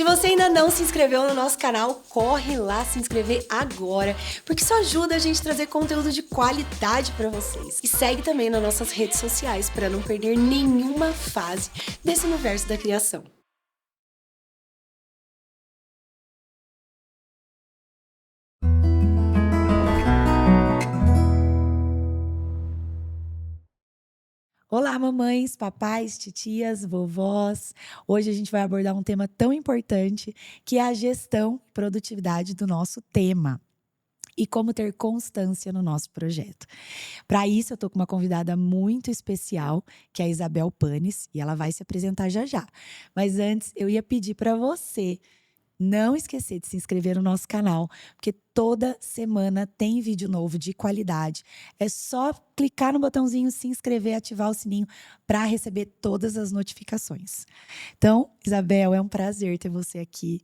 Se você ainda não se inscreveu no nosso canal, corre lá se inscrever agora, porque isso ajuda a gente a trazer conteúdo de qualidade para vocês. E segue também nas nossas redes sociais para não perder nenhuma fase desse universo da criação. Olá, mamães, papais, titias, vovós. Hoje a gente vai abordar um tema tão importante que é a gestão e produtividade do nosso tema e como ter constância no nosso projeto. Para isso, eu tô com uma convidada muito especial, que é a Isabel Panes, e ela vai se apresentar já já. Mas antes, eu ia pedir para você não esquecer de se inscrever no nosso canal, porque toda semana tem vídeo novo de qualidade. É só clicar no botãozinho se inscrever, ativar o sininho para receber todas as notificações. Então, Isabel, é um prazer ter você aqui.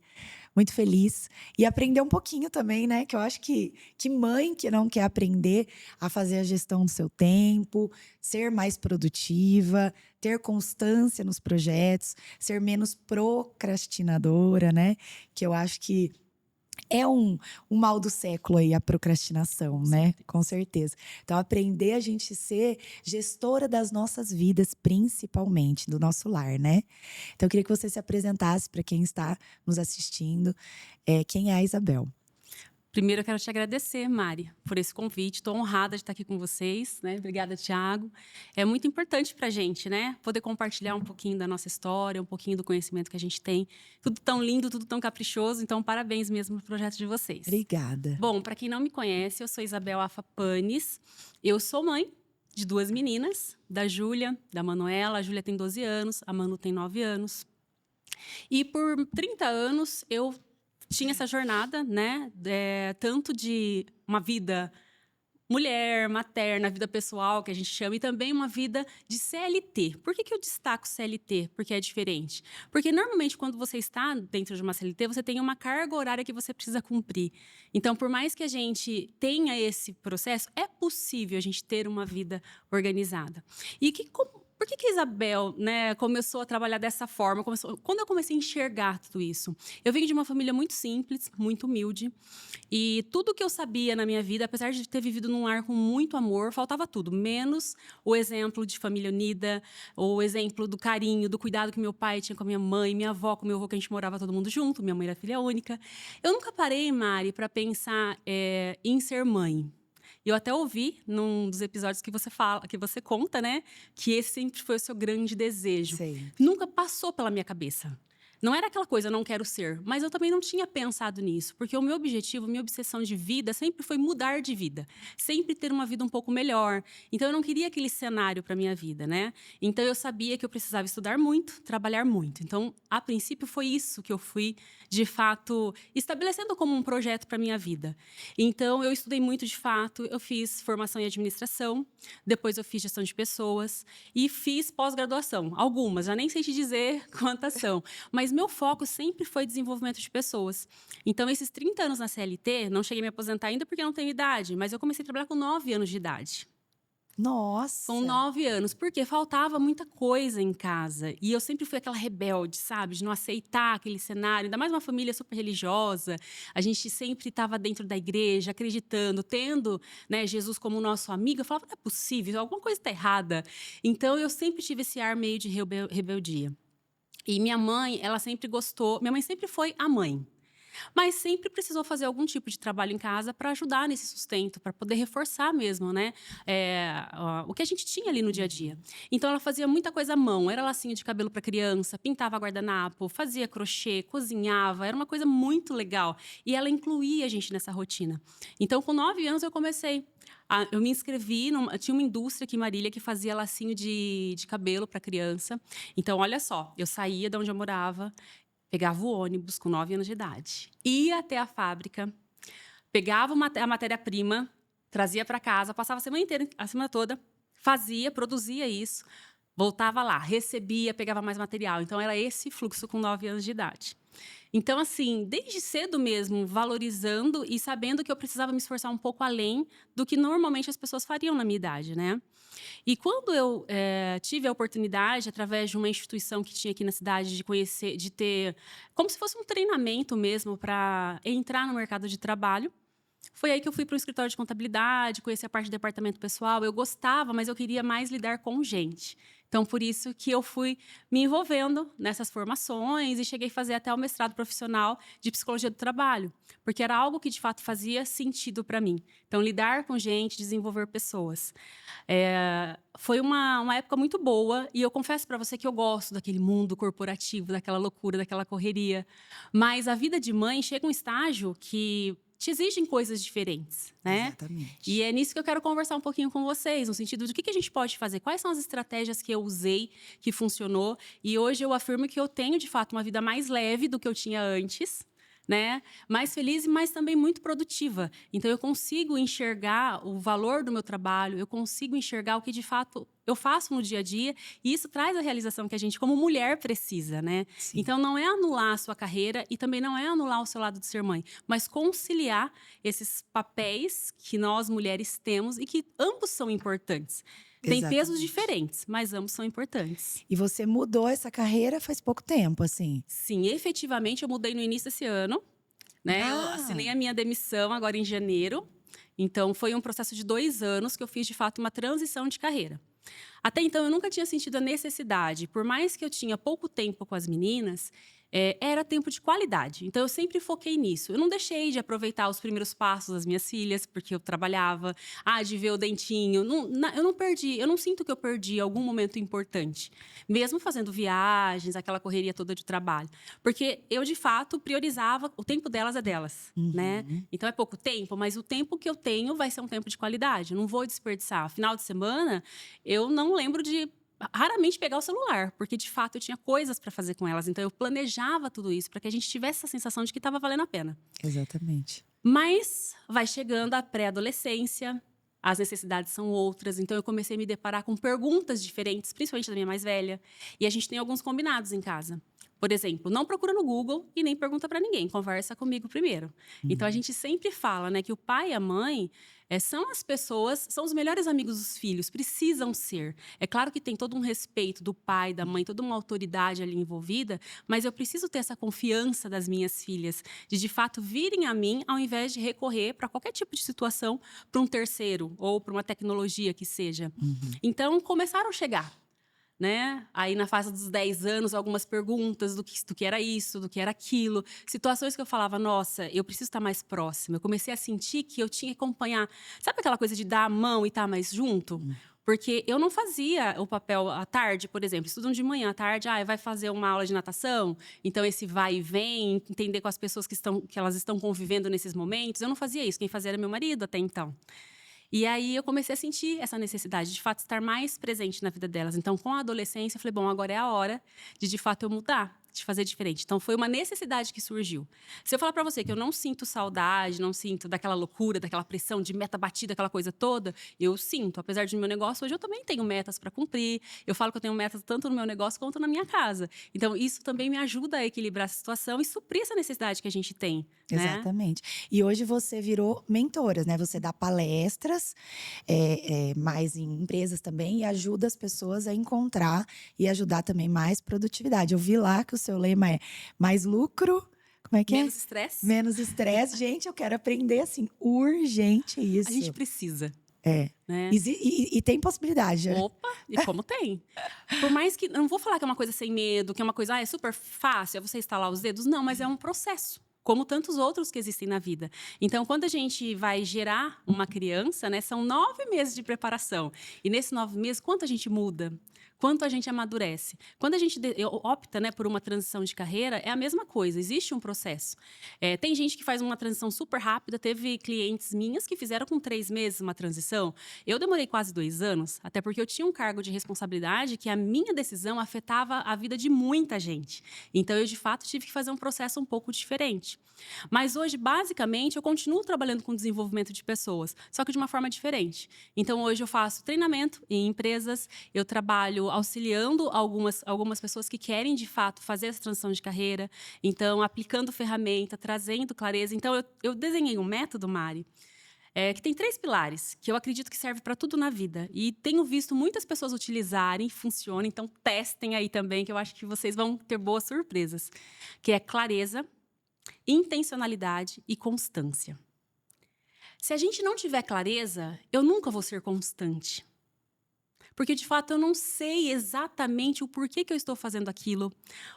Muito feliz. E aprender um pouquinho também, né? Que eu acho que mãe que não quer aprender a fazer a gestão do seu tempo, ser mais produtiva, ter constância nos projetos, ser menos procrastinadora, né? Que eu acho que é um mal do século aí, a procrastinação, né? Com certeza. Então, aprender a gente ser gestora das nossas vidas, principalmente, do nosso lar, né? Então, eu queria que você se apresentasse para quem está nos assistindo. Quem é a Isabel? Primeiro, eu quero te agradecer, Mari, por esse convite. Estou honrada de estar aqui com vocês, né? Obrigada, Thiago. É muito importante para a gente, né? Poder compartilhar um pouquinho da nossa história, um pouquinho do conhecimento que a gente tem. Tudo tão lindo, tudo tão caprichoso. Então, parabéns mesmo pelo projeto de vocês. Obrigada. Bom, para quem não me conhece, eu sou Isabel Afa Panes. Eu sou mãe de 2 meninas, da Júlia, da Manuela. A Júlia tem 12 anos, a Manu tem 9 anos. E por 30 anos, eu tinha essa jornada, né? Tanto de uma vida mulher, materna, vida pessoal, que a gente chama, e também uma vida de CLT. Por que eu destaco CLT? Porque é diferente. Porque, normalmente, quando você está dentro de uma CLT, você tem uma carga horária que você precisa cumprir. Então, por mais que a gente tenha esse processo, é possível a gente ter uma vida organizada. E por que a Isabel, né, começou a trabalhar dessa forma? Quando eu comecei a enxergar tudo isso? Eu venho de uma família muito simples, muito humilde. E tudo que eu sabia na minha vida, apesar de ter vivido num lar com muito amor, faltava tudo. Menos o exemplo de família unida, o exemplo do carinho, do cuidado que meu pai tinha com a minha mãe, minha avó com meu avô, que a gente morava todo mundo junto. Minha mãe era filha única. Eu nunca parei, Mari, para pensar em ser mãe. Eu até ouvi num dos episódios que você fala, que você conta, né? Que esse sempre foi o seu grande desejo. Sei. Nunca passou pela minha cabeça. Não era aquela coisa, eu não quero ser. Mas eu também não tinha pensado nisso. Porque o meu objetivo, minha obsessão de vida sempre foi mudar de vida. Sempre ter uma vida um pouco melhor. Então, eu não queria aquele cenário para minha vida, né? Então, eu sabia que eu precisava estudar muito, trabalhar muito. Então, a princípio, foi isso que eu fui, de fato, estabelecendo como um projeto para minha vida. Então, eu estudei muito, de fato. Eu fiz formação em administração. Depois, eu fiz gestão de pessoas. E fiz pós-graduação. Algumas, já nem sei te dizer quantas são. Mas meu foco sempre foi desenvolvimento de pessoas. Então, esses 30 anos na CLT, não cheguei a me aposentar ainda porque não tenho idade, mas eu comecei a trabalhar com 9 anos de idade. Nossa! Com 9 anos, porque faltava muita coisa em casa. E eu sempre fui aquela rebelde, sabe? De não aceitar aquele cenário. Ainda mais uma família super religiosa. A gente sempre estava dentro da igreja, acreditando, tendo, né, Jesus como nosso amigo. Eu falava, não é possível, alguma coisa está errada. Então, eu sempre tive esse ar meio de rebeldia. E minha mãe, ela sempre gostou. Minha mãe sempre foi a mãe. Mas sempre precisou fazer algum tipo de trabalho em casa para ajudar nesse sustento, para poder reforçar mesmo, né? O que a gente tinha ali no dia a dia. Então, ela fazia muita coisa à mão. Era lacinho de cabelo para criança, pintava guardanapo, fazia crochê, cozinhava. Era uma coisa muito legal. E ela incluía a gente nessa rotina. Então, com 9 anos, eu comecei. Eu me inscrevi, tinha uma indústria aqui em Marília que fazia lacinho de cabelo para criança. Então, olha só, eu saía de onde eu morava, pegava o ônibus com 9 anos de idade, ia até a fábrica, pegava a matéria-prima, trazia para casa, passava a semana inteira, a semana toda, produzia isso, voltava lá, recebia, pegava mais material. Então, era esse fluxo com 9 anos de idade. Então, assim, desde cedo mesmo, valorizando e sabendo que eu precisava me esforçar um pouco além do que normalmente as pessoas fariam na minha idade, né? E quando eu tive a oportunidade, através de uma instituição que tinha aqui na cidade, de conhecer, de ter como se fosse um treinamento mesmo para entrar no mercado de trabalho, foi aí que eu fui para o escritório de contabilidade, conheci a parte do departamento pessoal. Eu gostava, mas eu queria mais lidar com gente. Então, por isso que eu fui me envolvendo nessas formações e cheguei a fazer até o mestrado profissional de psicologia do trabalho, porque era algo que, de fato, fazia sentido para mim. Então, lidar com gente, desenvolver pessoas. Foi uma época muito boa e eu confesso para você que eu gosto daquele mundo corporativo, daquela loucura, daquela correria. Mas a vida de mãe chega a um estágio que te exigem coisas diferentes, né? Exatamente. E é nisso que eu quero conversar um pouquinho com vocês, no sentido de o que a gente pode fazer, quais são as estratégias que eu usei, que funcionou, e hoje eu afirmo que eu tenho, de fato, uma vida mais leve do que eu tinha antes, né? Mais feliz, mas também muito produtiva. Então, eu consigo enxergar o valor do meu trabalho, eu consigo enxergar o que, de fato, eu faço no dia a dia, e isso traz a realização que a gente, como mulher, precisa, né? Sim. Então, não é anular a sua carreira e também não é anular o seu lado de ser mãe, mas conciliar esses papéis que nós, mulheres, temos e que ambos são importantes. Tem pesos Exatamente. diferentes, mas ambos são importantes. E você mudou essa carreira faz pouco tempo, assim. Sim, efetivamente eu mudei no início desse ano, né? Eu assinei a minha demissão agora em janeiro. Então, foi um processo de 2 anos que eu fiz, de fato, uma transição de carreira. Até então, eu nunca tinha sentido a necessidade. Por mais que eu tinha pouco tempo com as meninas, era tempo de qualidade. Então, eu sempre foquei nisso. Eu não deixei de aproveitar os primeiros passos das minhas filhas, porque eu trabalhava. De ver o dentinho. Eu não perdi, eu não sinto que eu perdi algum momento importante. Mesmo fazendo viagens, aquela correria toda de trabalho. Porque eu, de fato, priorizava o tempo delas é delas, né? Então, é pouco tempo, mas o tempo que eu tenho vai ser um tempo de qualidade. Eu não vou desperdiçar. Final de semana, eu não lembro de raramente pegar o celular, porque de fato eu tinha coisas para fazer com elas. Então eu planejava tudo isso para que a gente tivesse essa sensação de que estava valendo a pena. Exatamente. Mas vai chegando a pré-adolescência, as necessidades são outras. Então eu comecei a me deparar com perguntas diferentes, principalmente da minha mais velha. E a gente tem alguns combinados em casa. Por exemplo, não procura no Google e nem pergunta para ninguém, conversa comigo primeiro. Então a gente sempre fala, né, que o pai e a mãe são as pessoas, são os melhores amigos dos filhos, precisam ser. É claro que tem todo um respeito do pai, da mãe, toda uma autoridade ali envolvida, mas eu preciso ter essa confiança das minhas filhas, de fato virem a mim, ao invés de recorrer para qualquer tipo de situação, para um terceiro ou para uma tecnologia que seja. Então começaram a chegar. Né? Aí na fase dos 10 anos, algumas perguntas do que era isso, do que era aquilo. Situações que eu falava, nossa, eu preciso estar mais próxima. Eu comecei a sentir que eu tinha que acompanhar. Sabe aquela coisa de dar a mão e estar mais junto? Porque eu não fazia o papel à tarde, por exemplo, estudam de manhã, à tarde, vai fazer uma aula de natação, então esse vai e vem, entender com as pessoas que elas estão convivendo nesses momentos. Eu não fazia isso, quem fazia era meu marido até então. E aí eu comecei a sentir essa necessidade de fato estar mais presente na vida delas. Então, com a adolescência, eu falei, bom, agora é a hora de fato eu mudar, de fazer diferente. Então, foi uma necessidade que surgiu. Se eu falar para você que eu não sinto saudade, não sinto daquela loucura, daquela pressão de meta batida, aquela coisa toda, eu sinto. Apesar de meu negócio, hoje eu também tenho metas para cumprir. Eu falo que eu tenho metas tanto no meu negócio quanto na minha casa. Então, isso também me ajuda a equilibrar a situação e suprir essa necessidade que a gente tem. Exatamente. Né? E hoje você virou mentora, né? Você dá palestras, mais em empresas também, e ajuda as pessoas a encontrar e ajudar também mais produtividade. Eu vi lá que o seu lema é mais lucro. Como é que Menos estresse. Menos estresse. Gente, eu quero aprender assim, urgente isso. A gente precisa. Né? E tem possibilidade. Opa, e como tem. Por mais que, eu não vou falar que é uma coisa sem medo, que é uma coisa, é super fácil, é você estalar os dedos. Não, mas é um processo. Como tantos outros que existem na vida. Então, quando a gente vai gerar uma criança, né, são 9 meses de preparação. E nesses 9 meses, quanto a gente muda? Quanto a gente amadurece? Quando a gente opta, né, por uma transição de carreira, é a mesma coisa, existe um processo. Tem gente que faz uma transição super rápida, teve clientes minhas que fizeram com 3 meses uma transição. Eu demorei quase 2 anos, até porque eu tinha um cargo de responsabilidade que a minha decisão afetava a vida de muita gente. Então, eu, de fato, tive que fazer um processo um pouco diferente. Mas hoje, basicamente, eu continuo trabalhando com desenvolvimento de pessoas, só que de uma forma diferente. Então, hoje eu faço treinamento em empresas, eu trabalho auxiliando algumas pessoas que querem, de fato, fazer essa transição de carreira. Então, aplicando ferramenta, trazendo clareza. Então, eu desenhei um método, Mari, que tem 3 pilares, que eu acredito que serve para tudo na vida. E tenho visto muitas pessoas utilizarem, funciona. Então, testem aí também, que eu acho que vocês vão ter boas surpresas. Que é clareza, intencionalidade e constância. Se a gente não tiver clareza, eu nunca vou ser constante. Porque, de fato, eu não sei exatamente o porquê que eu estou fazendo aquilo,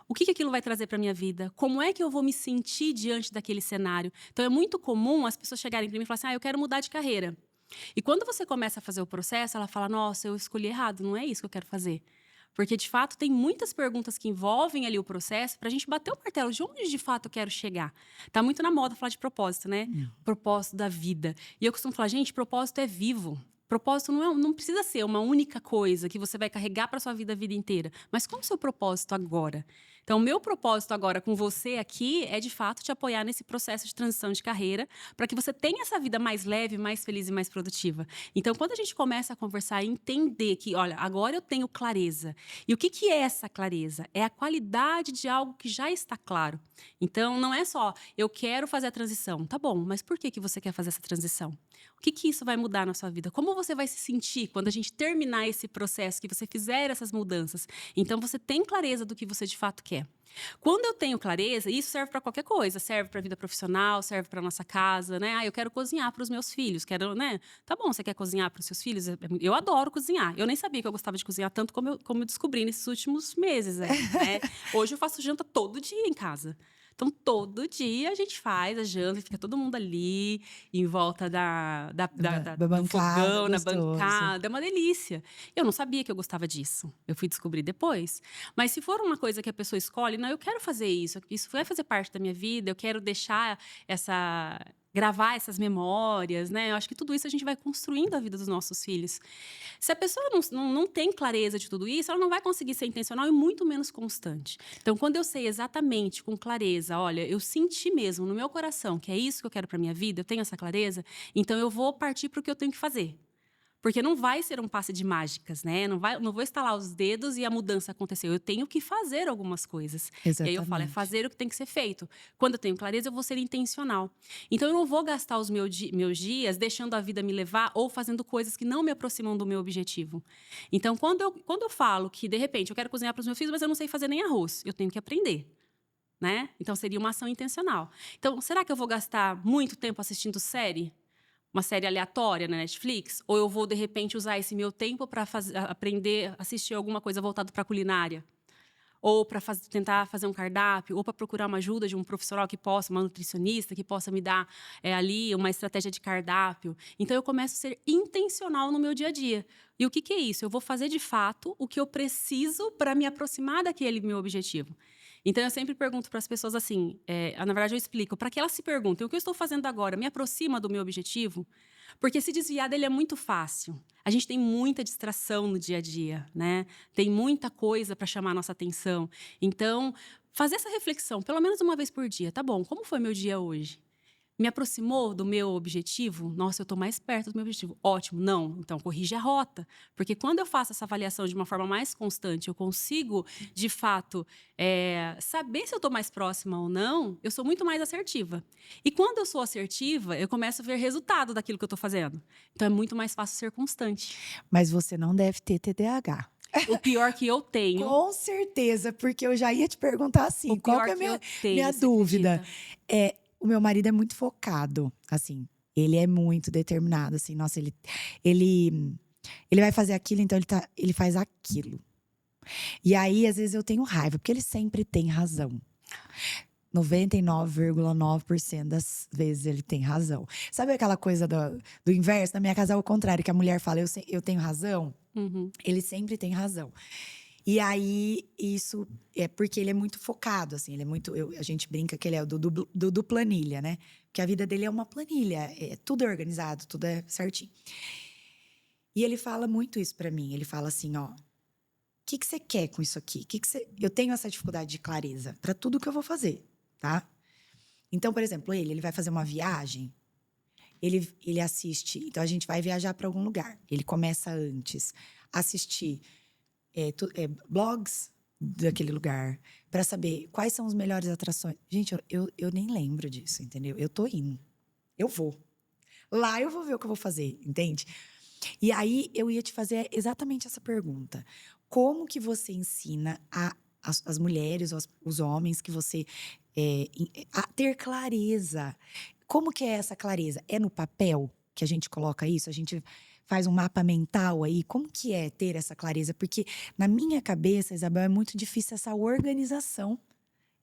o que aquilo vai trazer para a minha vida, como é que eu vou me sentir diante daquele cenário. Então, é muito comum as pessoas chegarem para mim e falarem assim, eu quero mudar de carreira. E quando você começa a fazer o processo, ela fala, nossa, eu escolhi errado, não é isso que eu quero fazer. Porque, de fato, tem muitas perguntas que envolvem ali o processo para a gente bater o martelo de onde, de fato, eu quero chegar. Tá muito na moda falar de propósito, né? Propósito da vida. E eu costumo falar, gente, propósito é vivo. Propósito não precisa ser uma única coisa que você vai carregar para sua vida a vida inteira. Mas qual é o seu propósito agora? Então, o meu propósito agora com você aqui é, de fato, te apoiar nesse processo de transição de carreira para que você tenha essa vida mais leve, mais feliz e mais produtiva. Então, quando a gente começa a conversar e entender que, olha, agora eu tenho clareza. E o que é essa clareza? É a qualidade de algo que já está claro. Então, não é só, eu quero fazer a transição. Tá bom, mas por que você quer fazer essa transição? O que isso vai mudar na sua vida? Como você vai se sentir quando a gente terminar esse processo, que você fizer essas mudanças? Então, você tem clareza do que você de fato quer. Quando eu tenho clareza, isso serve para qualquer coisa, serve para a vida profissional, serve para nossa casa, né? Eu quero cozinhar para os meus filhos, quero, né? Tá bom, você quer cozinhar para os seus filhos? Eu adoro cozinhar. Eu nem sabia que eu gostava de cozinhar tanto como eu descobri nesses últimos meses, né? Hoje eu faço janta todo dia em casa. Então, todo dia a gente faz a janta, fica todo mundo ali, em volta do fogão, na bancada. É uma delícia. Eu não sabia que eu gostava disso. Eu fui descobrir depois. Mas se for uma coisa que a pessoa escolhe, não, eu quero fazer isso vai fazer parte da minha vida, eu quero deixar gravar essas memórias, né? Eu acho que tudo isso a gente vai construindo a vida dos nossos filhos. Se a pessoa não tem clareza de tudo isso, ela não vai conseguir ser intencional e muito menos constante. Então, quando eu sei exatamente, com clareza, olha, eu senti mesmo no meu coração que é isso que eu quero para minha vida, eu tenho essa clareza, então eu vou partir para o que eu tenho que fazer. Porque não vai ser um passe de mágicas, né? Não vou estalar os dedos e a mudança aconteceu. Eu tenho que fazer algumas coisas. Exatamente. E aí eu falo, é fazer o que tem que ser feito. Quando eu tenho clareza, eu vou ser intencional. Então, eu não vou gastar os meus dias deixando a vida me levar ou fazendo coisas que não me aproximam do meu objetivo. Então, quando eu falo que, de repente, eu quero cozinhar para os meus filhos, mas eu não sei fazer nem arroz, eu tenho que aprender. Né? Então, seria uma ação intencional. Então, será que eu vou gastar muito tempo assistindo série? Uma série aleatória na Netflix? Ou eu vou, de repente, usar esse meu tempo para aprender, assistir alguma coisa voltada para culinária? Ou para tentar fazer um cardápio? Ou para procurar uma ajuda de um profissional uma nutricionista, que possa me dar ali uma estratégia de cardápio? Então, eu começo a ser intencional no meu dia a dia. E o que é isso? Eu vou fazer, de fato, o que eu preciso para me aproximar daquele meu objetivo. Então, eu sempre pergunto para as pessoas assim, na verdade eu explico, para que elas se perguntem, o que eu estou fazendo agora me aproxima do meu objetivo? Porque se desviar dele é muito fácil. A gente tem muita distração no dia a dia, né? Tem muita coisa para chamar a nossa atenção. Então, fazer essa reflexão, pelo menos uma vez por dia, tá bom, como foi meu dia hoje? Me aproximou do meu objetivo? Nossa, eu estou mais perto do meu objetivo. Ótimo, não. Então, corrige a rota. Porque quando eu faço essa avaliação de uma forma mais constante, eu consigo, de fato, saber se eu estou mais próxima ou não, eu sou muito mais assertiva. E quando eu sou assertiva, eu começo a ver resultado daquilo que eu estou fazendo. Então, é muito mais fácil ser constante. Mas você não deve ter TDAH. O pior que eu tenho... Com certeza, porque eu já ia te perguntar assim, qual que é a minha dúvida? O meu marido é muito focado, assim. Ele é muito determinado, assim. Nossa, ele vai fazer aquilo, então ele faz aquilo. E aí, às vezes, eu tenho raiva, porque ele sempre tem razão. 99,9% das vezes ele tem razão. Sabe aquela coisa do inverso? Na minha casa é o contrário, que a mulher fala, eu tenho razão. Uhum. Ele sempre tem razão. E aí, isso é porque ele é muito focado, assim. Ele é muito… a gente brinca que ele é o do planilha, né? Porque a vida dele é uma planilha. Tudo é organizado, tudo é certinho. E ele fala muito isso pra mim. Ele fala assim, ó… O que você quer com isso aqui? Eu tenho essa dificuldade de clareza pra tudo que eu vou fazer, tá? Então, por exemplo, ele vai fazer uma viagem… Ele assiste… Então, a gente vai viajar pra algum lugar. Ele começa antes a assistir… blogs daquele lugar, para saber quais são as melhores atrações. Gente, eu nem lembro disso, entendeu? Eu tô indo. Eu vou. Lá eu vou ver o que eu vou fazer, entende? E aí eu ia te fazer exatamente essa pergunta. Como que você ensina as mulheres, os homens que você a ter clareza? Como que é essa clareza? É no papel que a gente coloca isso? A gente faz um mapa mental aí? Como que é ter essa clareza? Porque na minha cabeça, Isabel, é muito difícil essa organização.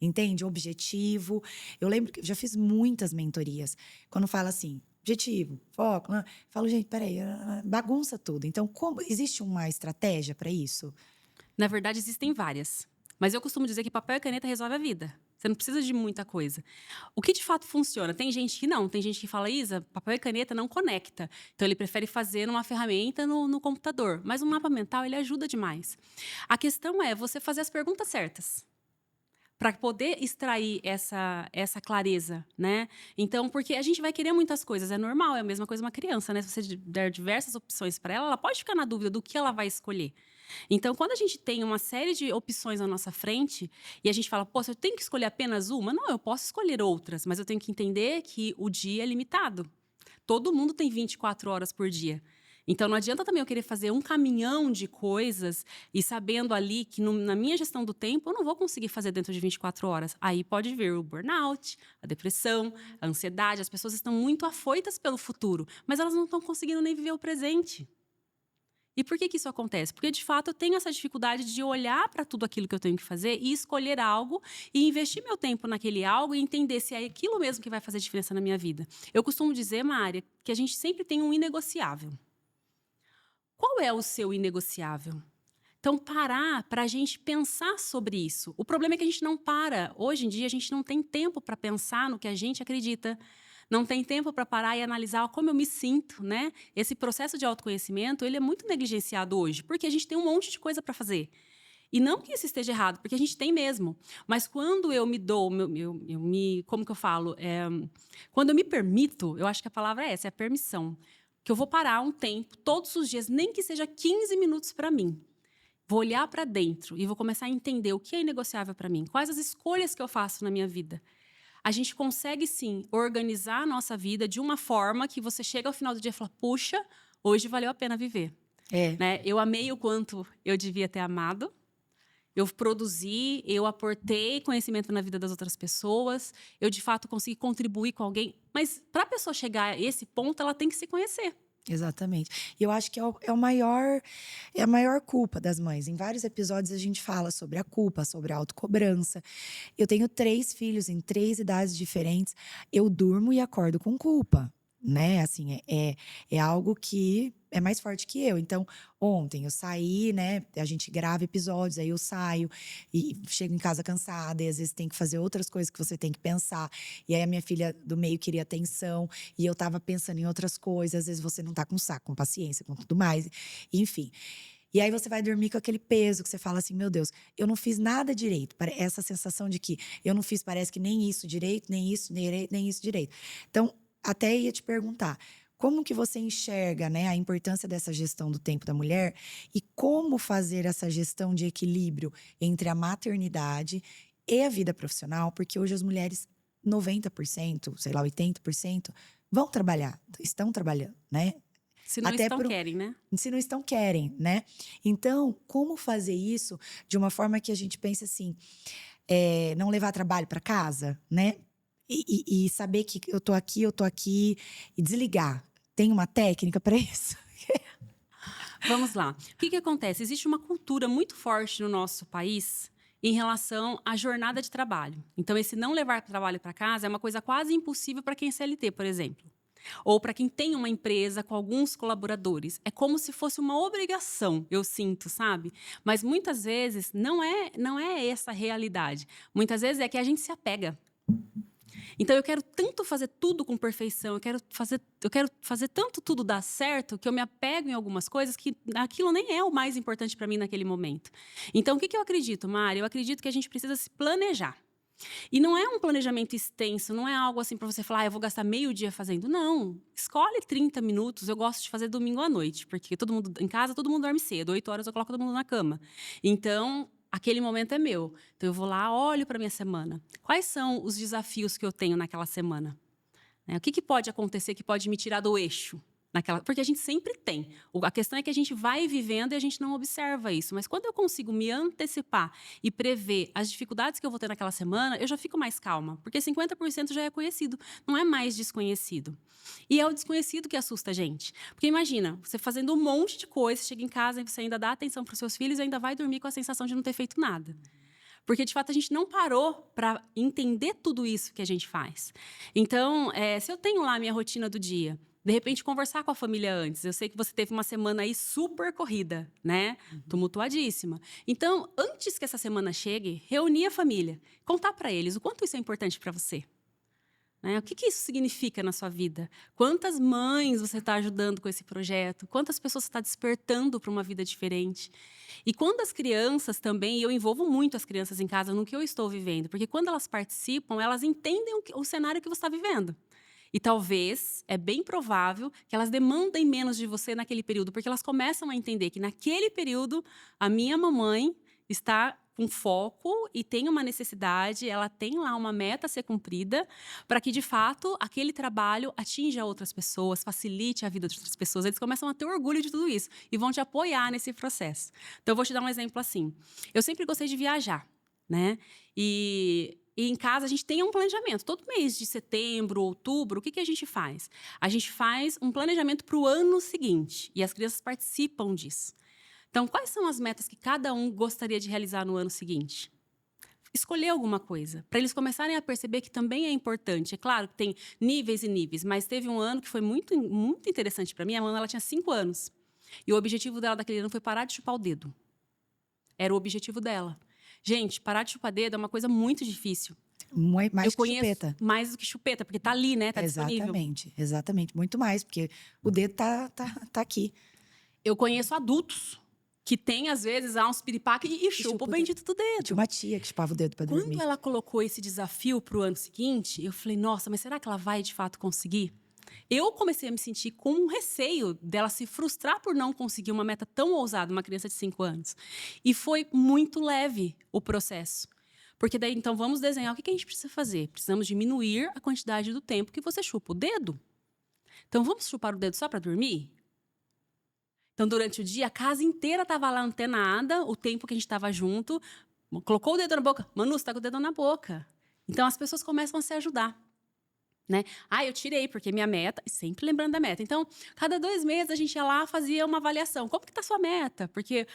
Entende? Objetivo. Eu lembro que eu já fiz muitas mentorias. Quando fala assim, objetivo, foco, eu falo, gente, peraí, bagunça tudo. Então, existe uma estratégia para isso? Na verdade, existem várias. Mas eu costumo dizer que papel e caneta resolve a vida. Você não precisa de muita coisa. O que de fato funciona? Tem gente que não. Tem gente que fala, Isa, papel e caneta não conecta. Então, ele prefere fazer numa ferramenta no computador. Mas o mapa mental, ele ajuda demais. A questão é você fazer as perguntas certas, para poder extrair essa clareza, né? Então, porque a gente vai querer muitas coisas, é normal, é a mesma coisa uma criança, né? Se você der diversas opções para ela pode ficar na dúvida do que ela vai escolher. Então, quando a gente tem uma série de opções à nossa frente e a gente fala, pô, eu tenho que escolher apenas uma? Não, eu posso escolher outras, mas eu tenho que entender que o dia é limitado. Todo mundo tem 24 horas por dia. Então, não adianta também eu querer fazer um caminhão de coisas e sabendo ali que na minha gestão do tempo eu não vou conseguir fazer dentro de 24 horas. Aí pode vir o burnout, a depressão, a ansiedade. As pessoas estão muito afoitas pelo futuro, mas elas não estão conseguindo nem viver o presente. E por que isso acontece? Porque, de fato, eu tenho essa dificuldade de olhar para tudo aquilo que eu tenho que fazer e escolher algo e investir meu tempo naquele algo e entender se é aquilo mesmo que vai fazer diferença na minha vida. Eu costumo dizer, Mária, que a gente sempre tem um inegociável. Qual é o seu inegociável? Então, parar para a gente pensar sobre isso. O problema é que a gente não para. Hoje em dia, a gente não tem tempo para pensar no que a gente acredita. Não tem tempo para parar e analisar como eu me sinto, né? Esse processo de autoconhecimento, ele é muito negligenciado hoje, porque a gente tem um monte de coisa para fazer. E não que isso esteja errado, porque a gente tem mesmo. Mas quando eu me dou, como que eu falo? Quando eu me permito, eu acho que a palavra é essa, é a permissão. Que eu vou parar um tempo, todos os dias, nem que seja 15 minutos para mim. Vou olhar para dentro e vou começar a entender o que é inegociável para mim. Quais as escolhas que eu faço na minha vida. A gente consegue, sim, organizar a nossa vida de uma forma que você chega ao final do dia e fala, puxa, hoje valeu a pena viver. Né? Eu amei o quanto eu devia ter amado. Eu produzi, eu aportei conhecimento na vida das outras pessoas. Eu, de fato, consegui contribuir com alguém. Mas, para a pessoa chegar a esse ponto, ela tem que se conhecer. Exatamente. E eu acho que é a maior culpa das mães. Em vários episódios a gente fala sobre a culpa, sobre a autocobrança. Eu tenho 3 filhos em 3 idades diferentes. Eu durmo e acordo com culpa, né? Assim, é algo que é mais forte que eu. Então, ontem eu saí, né? A gente grava episódios, aí eu saio e chego em casa cansada. E às vezes tem que fazer outras coisas que você tem que pensar. E aí a minha filha do meio queria atenção. E eu tava pensando em outras coisas. Às vezes você não tá com saco, com paciência, com tudo mais. Enfim. E aí você vai dormir com aquele peso que você fala assim, meu Deus, eu não fiz nada direito. Essa sensação de que eu não fiz, parece que nem isso direito, nem isso direito, nem isso direito. Então, até ia te perguntar, como que você enxerga, né, a importância dessa gestão do tempo da mulher e como fazer essa gestão de equilíbrio entre a maternidade e a vida profissional? Porque hoje as mulheres, 90%, sei lá, 80%, vão trabalhar, estão trabalhando, né? Se não querem, né? Se não estão, querem, né? Então, como fazer isso de uma forma que a gente pense assim, não levar trabalho para casa, né? E saber que eu tô aqui e desligar. Tem uma técnica para isso? Vamos lá. O que acontece? Existe uma cultura muito forte no nosso país em relação à jornada de trabalho. Então, esse não levar trabalho para casa é uma coisa quase impossível para quem é CLT, por exemplo. Ou para quem tem uma empresa com alguns colaboradores. É como se fosse uma obrigação, eu sinto, sabe? Mas muitas vezes não é essa a realidade. Muitas vezes é que a gente se apega. Então, eu quero tanto fazer tudo com perfeição, eu quero fazer tanto tudo dar certo, que eu me apego em algumas coisas que aquilo nem é o mais importante para mim naquele momento. Então, o que eu acredito, Mari? Eu acredito que a gente precisa se planejar. E não é um planejamento extenso, não é algo assim para você falar, eu vou gastar meio dia fazendo. Não, escolhe 30 minutos. Eu gosto de fazer domingo à noite, porque todo mundo em casa, todo mundo dorme cedo. 8 horas eu coloco todo mundo na cama. Então, aquele momento é meu. Então, eu vou lá, olho para minha semana. Quais são os desafios que eu tenho naquela semana? O que pode acontecer que pode me tirar do eixo? Porque a gente sempre tem. A questão é que a gente vai vivendo e a gente não observa isso. Mas quando eu consigo me antecipar e prever as dificuldades que eu vou ter naquela semana, eu já fico mais calma. Porque 50% já é conhecido, não é mais desconhecido. E é o desconhecido que assusta a gente. Porque imagina, você fazendo um monte de coisa, você chega em casa e você ainda dá atenção para os seus filhos e ainda vai dormir com a sensação de não ter feito nada. Porque, de fato, a gente não parou para entender tudo isso que a gente faz. Então, se eu tenho lá a minha rotina do dia, de repente, conversar com a família antes. Eu sei que você teve uma semana aí super corrida, né? Tumultuadíssima. Então, antes que essa semana chegue, reunir a família. Contar para eles o quanto isso é importante para você. O que isso significa na sua vida? Quantas mães você está ajudando com esse projeto? Quantas pessoas você está despertando para uma vida diferente? E quando as crianças também, e eu envolvo muito as crianças em casa no que eu estou vivendo, porque quando elas participam, elas entendem o cenário que você está vivendo. E talvez, é bem provável, que elas demandem menos de você naquele período, porque elas começam a entender que naquele período a minha mamãe está com foco e tem uma necessidade, ela tem lá uma meta a ser cumprida, para que, de fato, aquele trabalho atinja outras pessoas, facilite a vida de outras pessoas. Eles começam a ter orgulho de tudo isso e vão te apoiar nesse processo. Então, eu vou te dar um exemplo assim. Eu sempre gostei de viajar, né? E em casa a gente tem um planejamento. Todo mês de setembro, outubro, o que a gente faz? A gente faz um planejamento para o ano seguinte e as crianças participam disso. Então, quais são as metas que cada um gostaria de realizar no ano seguinte? Escolher alguma coisa, para eles começarem a perceber que também é importante. É claro que tem níveis e níveis, mas teve um ano que foi muito, muito interessante para mim. A Manu, ela tinha 5 anos. E o objetivo dela daquele ano foi parar de chupar o dedo. Era o objetivo dela. Gente, parar de chupar dedo é uma coisa muito difícil. Mais que chupeta. Mais do que chupeta, porque tá ali, né? Tá disponível. Exatamente. Muito mais, porque o dedo tá aqui. Eu conheço adultos que tem, às vezes, uns piripaque e chupa o bendito do dedo. Tinha uma tia que chupava o dedo para dormir. Quando ela colocou esse desafio pro ano seguinte, eu falei, nossa, mas será que ela vai, de fato, conseguir? Eu comecei a me sentir com um receio dela se frustrar por não conseguir uma meta tão ousada, uma criança de 5 anos. E foi muito leve o processo. Porque daí, então, vamos desenhar o que a gente precisa fazer. Precisamos diminuir a quantidade do tempo que você chupa o dedo. Então, vamos chupar o dedo só para dormir? Então, durante o dia, a casa inteira estava lá antenada, o tempo que a gente estava junto. Colocou o dedo na boca. Manu, você está com o dedo na boca. Então, as pessoas começam a se ajudar. Né? Eu tirei, porque minha meta... Sempre lembrando da meta. Então, cada 2 meses, a gente ia lá, fazia uma avaliação. Como que está a sua meta? Porque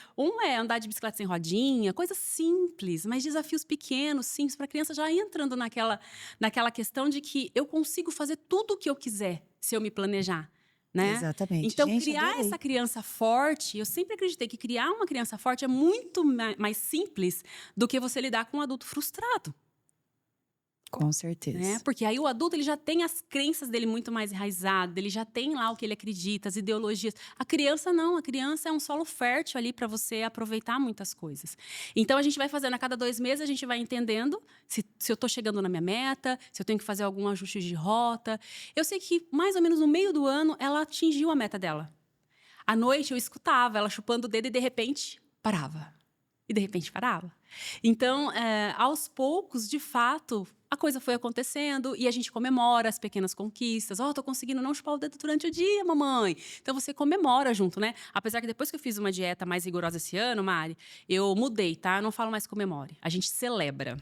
é andar de bicicleta sem rodinha, coisas simples, mas desafios pequenos, simples, para a criança já entrando naquela questão de que eu consigo fazer tudo o que eu quiser, se eu me planejar. Né? Exatamente. Então, gente, criar essa criança forte, eu sempre acreditei que criar uma criança forte é muito mais simples do que você lidar com um adulto frustrado. Com certeza. Né? Porque aí o adulto ele já tem as crenças dele muito mais enraizadas, ele já tem lá o que ele acredita, as ideologias. A criança não, a criança é um solo fértil ali para você aproveitar muitas coisas. Então a gente vai fazendo, a cada 2 meses a gente vai entendendo se eu estou chegando na minha meta, se eu tenho que fazer algum ajuste de rota. Eu sei que mais ou menos no meio do ano ela atingiu a meta dela. À noite eu escutava ela chupando o dedo e de repente parava. E de repente parava. Então, aos poucos, de fato, a coisa foi acontecendo e a gente comemora as pequenas conquistas. Tô conseguindo não chupar o dedo durante o dia, mamãe. Então, você comemora junto, né? Apesar que depois que eu fiz uma dieta mais rigorosa esse ano, Mari, eu mudei, tá? Eu não falo mais comemore. A gente celebra.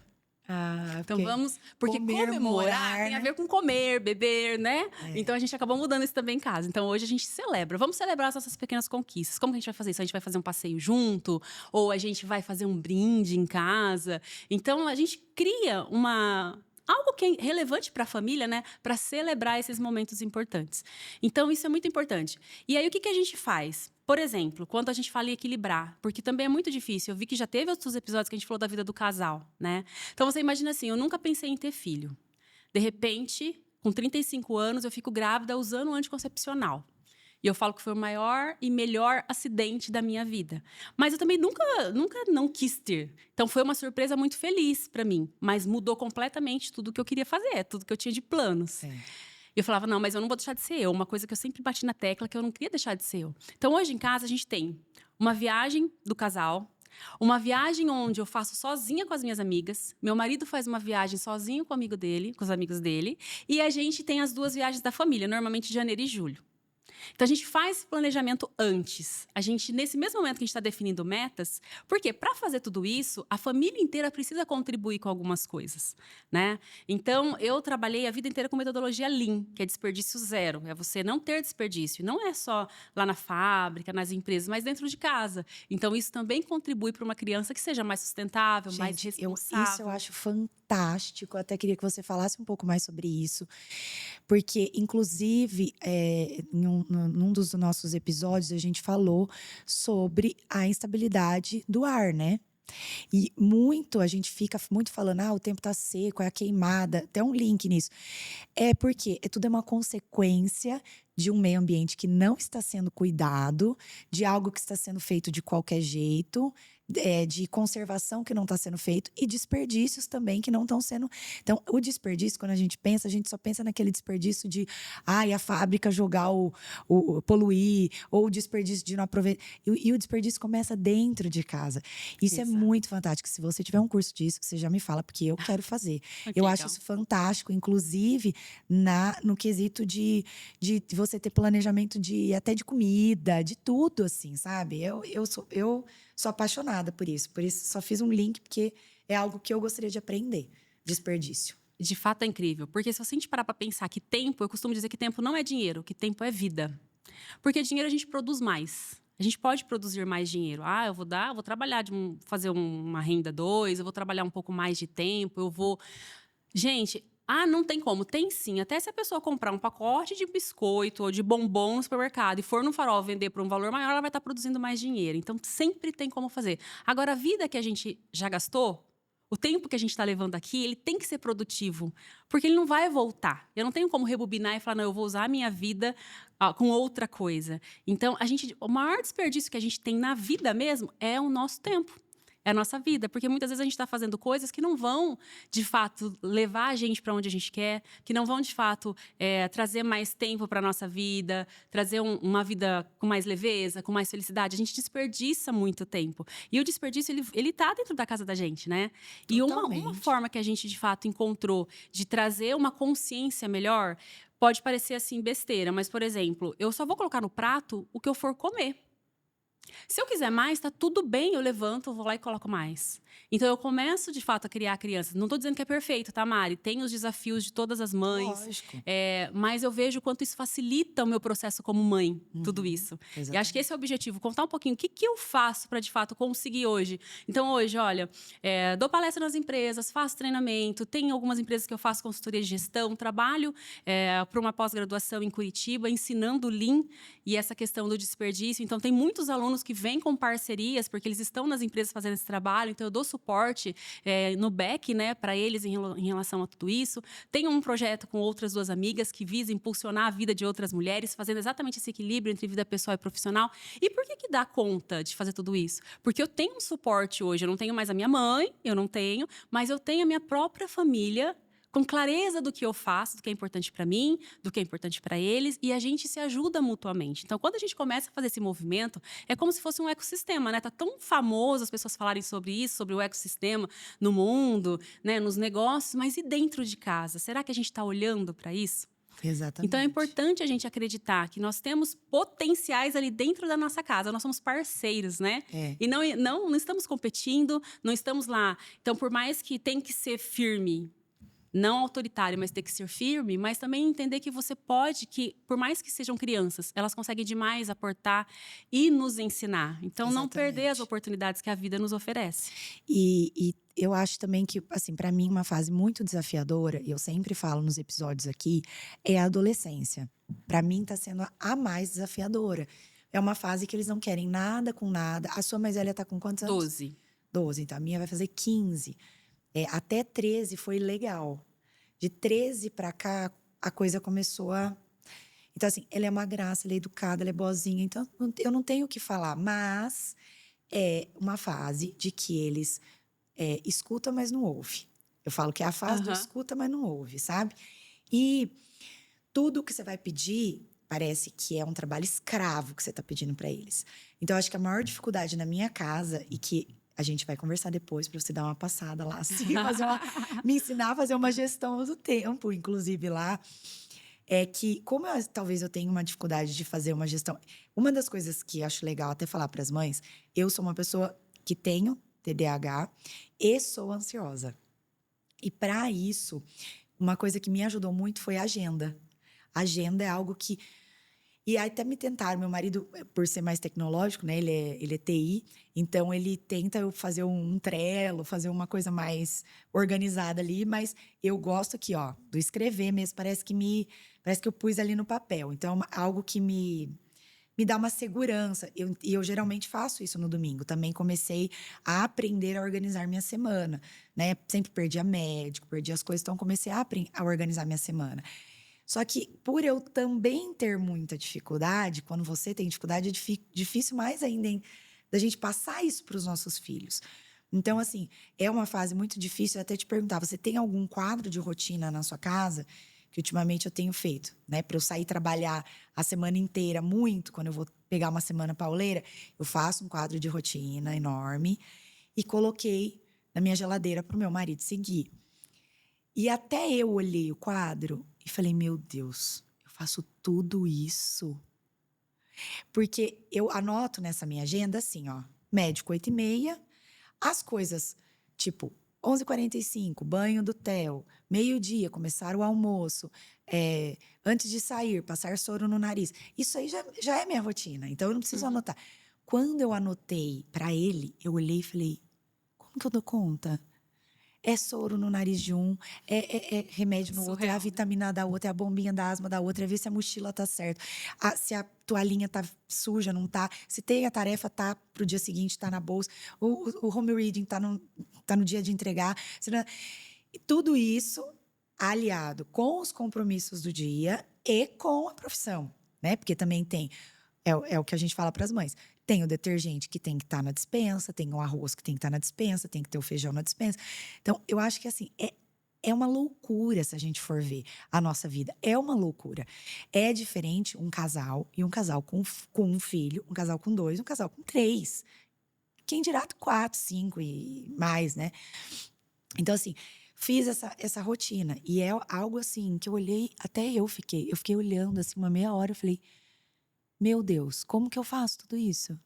Então vamos... Porque comemorar tem a ver com comer, beber, né? Então a gente acabou mudando isso também em casa. Então hoje a gente celebra. Vamos celebrar as nossas pequenas conquistas. Como que a gente vai fazer isso? A gente vai fazer um passeio junto? Ou a gente vai fazer um brinde em casa? Então a gente cria algo que é relevante para a família, né? Para celebrar esses momentos importantes. Então, isso é muito importante. E aí, o que a gente faz? Por exemplo, quando a gente fala em equilibrar, porque também é muito difícil. Eu vi que já teve outros episódios que a gente falou da vida do casal, né? Então, você imagina assim, eu nunca pensei em ter filho. De repente, com 35 anos, eu fico grávida usando o anticoncepcional. E eu falo que foi o maior e melhor acidente da minha vida. Mas eu também nunca não quis ter. Então foi uma surpresa muito feliz para mim. Mas mudou completamente tudo que eu queria fazer, tudo que eu tinha de planos. É. Eu falava, não, mas eu não vou deixar de ser eu. Uma coisa que eu sempre bati na tecla, que eu não queria deixar de ser eu. Então hoje em casa a gente tem uma viagem do casal, uma viagem onde eu faço sozinha com as minhas amigas. Meu marido faz uma viagem sozinho com o amigo dele, com os amigos dele. E a gente tem as 2 viagens da família, normalmente de janeiro e julho. Então, a gente faz esse planejamento antes. A gente, nesse mesmo momento que a gente está definindo metas, porque para fazer tudo isso, a família inteira precisa contribuir com algumas coisas, né? Então, eu trabalhei a vida inteira com metodologia Lean, que é desperdício zero. É você não ter desperdício. Não é só lá na fábrica, nas empresas, mas dentro de casa. Então, isso também contribui para uma criança que seja mais sustentável, mais Gente, responsável. isso eu acho fantástico. Eu até queria que você falasse um pouco mais sobre isso. Porque, inclusive, num dos nossos episódios, a gente falou sobre a instabilidade do ar, né? E a gente fica muito falando, o tempo tá seco, é a queimada. Tem um link nisso. É porque tudo é uma consequência de um meio ambiente que não está sendo cuidado, de algo que está sendo feito de qualquer jeito, de conservação que não está sendo feito e desperdícios também que não estão sendo. Então, o desperdício, quando a gente só pensa naquele desperdício de a fábrica jogar poluir, ou o desperdício de não aproveitar. E o desperdício começa dentro de casa. Isso Exato. é muito fantástico. Se você tiver um curso disso, você já me fala, porque eu quero fazer. Eu acho isso fantástico, inclusive no quesito de você ter planejamento até de comida, de tudo, assim, sabe? Eu sou apaixonada por isso só fiz um link, porque é algo que eu gostaria de aprender. Desperdício. De fato é incrível, porque se a gente parar para pensar que tempo, eu costumo dizer que tempo não é dinheiro, que tempo é vida. Porque dinheiro a gente produz mais. A gente pode produzir mais dinheiro. Eu vou trabalhar, fazer uma renda 2, eu vou trabalhar um pouco mais de tempo, eu vou... Gente, não tem como. Tem sim. Até se a pessoa comprar um pacote de biscoito ou de bombom no supermercado e for no Farol vender por um valor maior, ela vai estar produzindo mais dinheiro. Então, sempre tem como fazer. Agora, a vida que a gente já gastou, o tempo que a gente está levando aqui, ele tem que ser produtivo, porque ele não vai voltar. Eu não tenho como rebobinar e falar, não, eu vou usar a minha vida com outra coisa. Então, o maior desperdício que a gente tem na vida mesmo é o nosso tempo. É a nossa vida, porque muitas vezes a gente está fazendo coisas que não vão, de fato, levar a gente para onde a gente quer, que não vão, de fato, trazer mais tempo para a nossa vida, trazer uma vida com mais leveza, com mais felicidade. A gente desperdiça muito tempo. E o desperdício, ele tá dentro da casa da gente, né? E uma forma que a gente, de fato, encontrou de trazer uma consciência melhor, pode parecer, assim, besteira, mas, por exemplo, eu só vou colocar no prato o que eu for comer. Se eu quiser mais, tá tudo bem, eu levanto, eu vou lá e coloco mais. Então, eu começo, de fato, a criar crianças. Não estou dizendo que é perfeito, tá, Mari? Tem os desafios de todas as mães. Lógico. Mas eu vejo o quanto isso facilita o meu processo como mãe, tudo isso. Exatamente. E acho que esse é o objetivo, contar um pouquinho o que eu faço para, de fato, conseguir hoje. Então, hoje, olha, dou palestra nas empresas, faço treinamento, tem algumas empresas que eu faço consultoria de gestão, trabalho para uma pós-graduação em Curitiba, ensinando o Lean e essa questão do desperdício. Então, tem muitos alunos que vêm com parcerias, porque eles estão nas empresas fazendo esse trabalho, então eu dou suporte no back, né, para eles em relação a tudo isso. Tenho um projeto com outras 2 amigas que visa impulsionar a vida de outras mulheres, fazendo exatamente esse equilíbrio entre vida pessoal e profissional. E por que dá conta de fazer tudo isso? Porque eu tenho um suporte hoje, eu não tenho mais a minha mãe, mas eu tenho a minha própria família, com clareza do que eu faço, do que é importante para mim, do que é importante para eles, e a gente se ajuda mutuamente. Então, quando a gente começa a fazer esse movimento, é como se fosse um ecossistema, né? Tá tão famoso as pessoas falarem sobre isso, sobre o ecossistema no mundo, né, nos negócios, mas e dentro de casa? Será que a gente está olhando para isso? Exatamente. Então, é importante a gente acreditar que nós temos potenciais ali dentro da nossa casa. Nós somos parceiros, né? E não estamos competindo, não estamos lá. Então, por mais que tem que ser firme, não autoritário, mas ter que ser firme, mas também entender que você pode, que por mais que sejam crianças, elas conseguem demais aportar e nos ensinar. Então, não perder as oportunidades que a vida nos oferece. E eu acho também que, assim, para mim, uma fase muito desafiadora, e eu sempre falo nos episódios aqui, é a adolescência. Para mim, tá sendo a mais desafiadora. É uma fase que eles não querem nada com nada. A sua mais velha tá com quantos anos? 12. 12, então a minha vai fazer 15. Até 13 foi legal. De 13 para cá, a coisa começou a... Então, assim, ela é uma graça, ela é educada, ela é boazinha. Então, eu não tenho o que falar. Mas é uma fase de que eles escutam, mas não ouve. Eu falo que é a fase do Aham. escuta, mas não ouve, sabe? E tudo que você vai pedir parece que é um trabalho escravo que você está pedindo para eles. Então, eu acho que a maior dificuldade na minha casa, e que a gente vai conversar depois para você dar uma passada lá, assim, me ensinar a fazer uma gestão do tempo, inclusive lá, é que, como talvez eu tenha uma dificuldade de fazer uma gestão. Uma das coisas que acho legal até falar para as mães, eu sou uma pessoa que tenho TDAH e sou ansiosa. E para isso, uma coisa que me ajudou muito foi a agenda. A agenda é algo que. E aí até me tentaram, meu marido, por ser mais tecnológico, né? Ele é TI, então ele tenta eu fazer um Trello, fazer uma coisa mais organizada ali, mas eu gosto aqui, ó, do escrever mesmo, parece que eu pus ali no papel. Então, é algo que me dá uma segurança. E eu geralmente faço isso no domingo. Também comecei a aprender a organizar minha semana, né? Sempre perdia médico, perdia as coisas, então comecei a organizar minha semana. Só que, por eu também ter muita dificuldade, quando você tem dificuldade, é difícil mais ainda da gente passar isso para os nossos filhos. Então, assim, é uma fase muito difícil. Eu até te perguntar, você tem algum quadro de rotina na sua casa? Que ultimamente eu tenho feito, né? Para eu sair trabalhar a semana inteira muito, quando eu vou pegar uma semana pauleira, eu faço um quadro de rotina enorme e coloquei na minha geladeira para o meu marido seguir. E até eu olhei o quadro e falei, meu Deus, eu faço tudo isso? Porque eu anoto nessa minha agenda assim, ó, médico 8h30, as coisas tipo 11h45, banho do Theo, meio-dia, começar o almoço, antes de sair, passar soro no nariz. Isso aí já é minha rotina, então eu não preciso anotar. Quando eu anotei para ele, eu olhei e falei, como que eu dou conta? É soro no nariz de um, é remédio no outro, é a Surreal, né? vitamina da outra, é a bombinha da asma da outra, é ver se a mochila tá certa, se a toalhinha tá suja, não tá, se tem a tarefa, tá pro dia seguinte, tá na bolsa, o home reading tá no dia de entregar. E tudo isso aliado com os compromissos do dia e com a profissão, né? Porque também tem, é o que a gente fala para as mães. Tem o detergente que tem que estar na despensa, tem o arroz que tem que estar na despensa, tem que ter o feijão na despensa. Então, eu acho que assim, é uma loucura se a gente for ver a nossa vida. É uma loucura. É diferente um casal e um casal com um filho, um casal com 2, um casal com 3. Quem dirá 4, 5 e mais, né? Então, assim, fiz essa rotina. E é algo assim que eu olhei, até eu fiquei olhando assim uma meia hora, eu falei, meu Deus, como que eu faço tudo isso?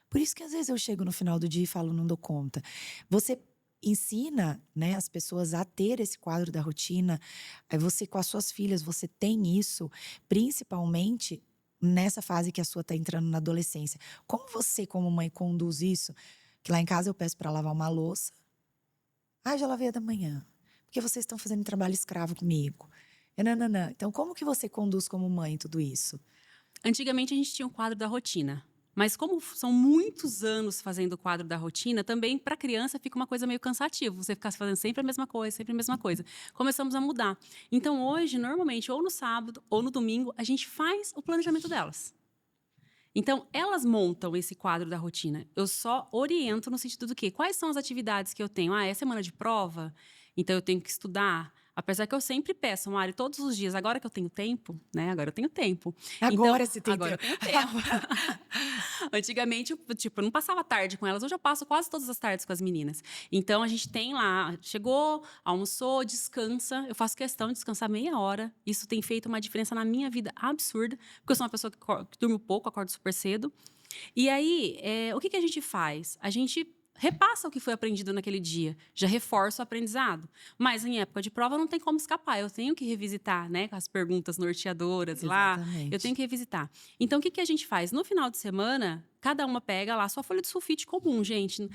Por isso que às vezes eu chego no final do dia e falo, não dou conta. Você ensina, né, as pessoas a ter esse quadro da rotina. Aí você, com as suas filhas, você tem isso, principalmente nessa fase que a sua está entrando na adolescência. Como você, como mãe, conduz isso? Que lá em casa eu peço para lavar uma louça. Ah, já lavei a da manhã. Porque vocês estão fazendo trabalho escravo comigo. Nananã. Então, como que você conduz como mãe tudo isso? Antigamente a gente tinha um quadro da rotina. Mas como são muitos anos fazendo o quadro da rotina, também para criança fica uma coisa meio cansativa. Você ficar fazendo sempre a mesma coisa, sempre a mesma coisa. Começamos a mudar. Então hoje, normalmente, ou no sábado ou no domingo, a gente faz o planejamento delas. Então, elas montam esse quadro da rotina. Eu só oriento no sentido do quê? Quais são as atividades que eu tenho? Ah, é semana de prova? Então, eu tenho que estudar. Apesar que eu sempre peço, Mari, todos os dias, agora que eu tenho tempo, né? Agora eu tenho tempo. Agora você tem agora tempo. eu tenho tempo. Antigamente, eu não passava tarde com elas. Hoje eu passo quase todas as tardes com as meninas. Então, a gente tem lá, chegou, almoçou, descansa. Eu faço questão de descansar meia hora. Isso tem feito uma diferença na minha vida absurda. Porque eu sou uma pessoa que durmo pouco, acordo super cedo. E aí, o que a gente faz? A gente repassa o que foi aprendido naquele dia, já reforça o aprendizado. Mas em época de prova não tem como escapar, eu tenho que revisitar, né, com as perguntas norteadoras lá, Exatamente. eu tenho que revisitar. Então, o que a gente faz? No final de semana, cada uma pega lá sua folha de sulfite comum, gente.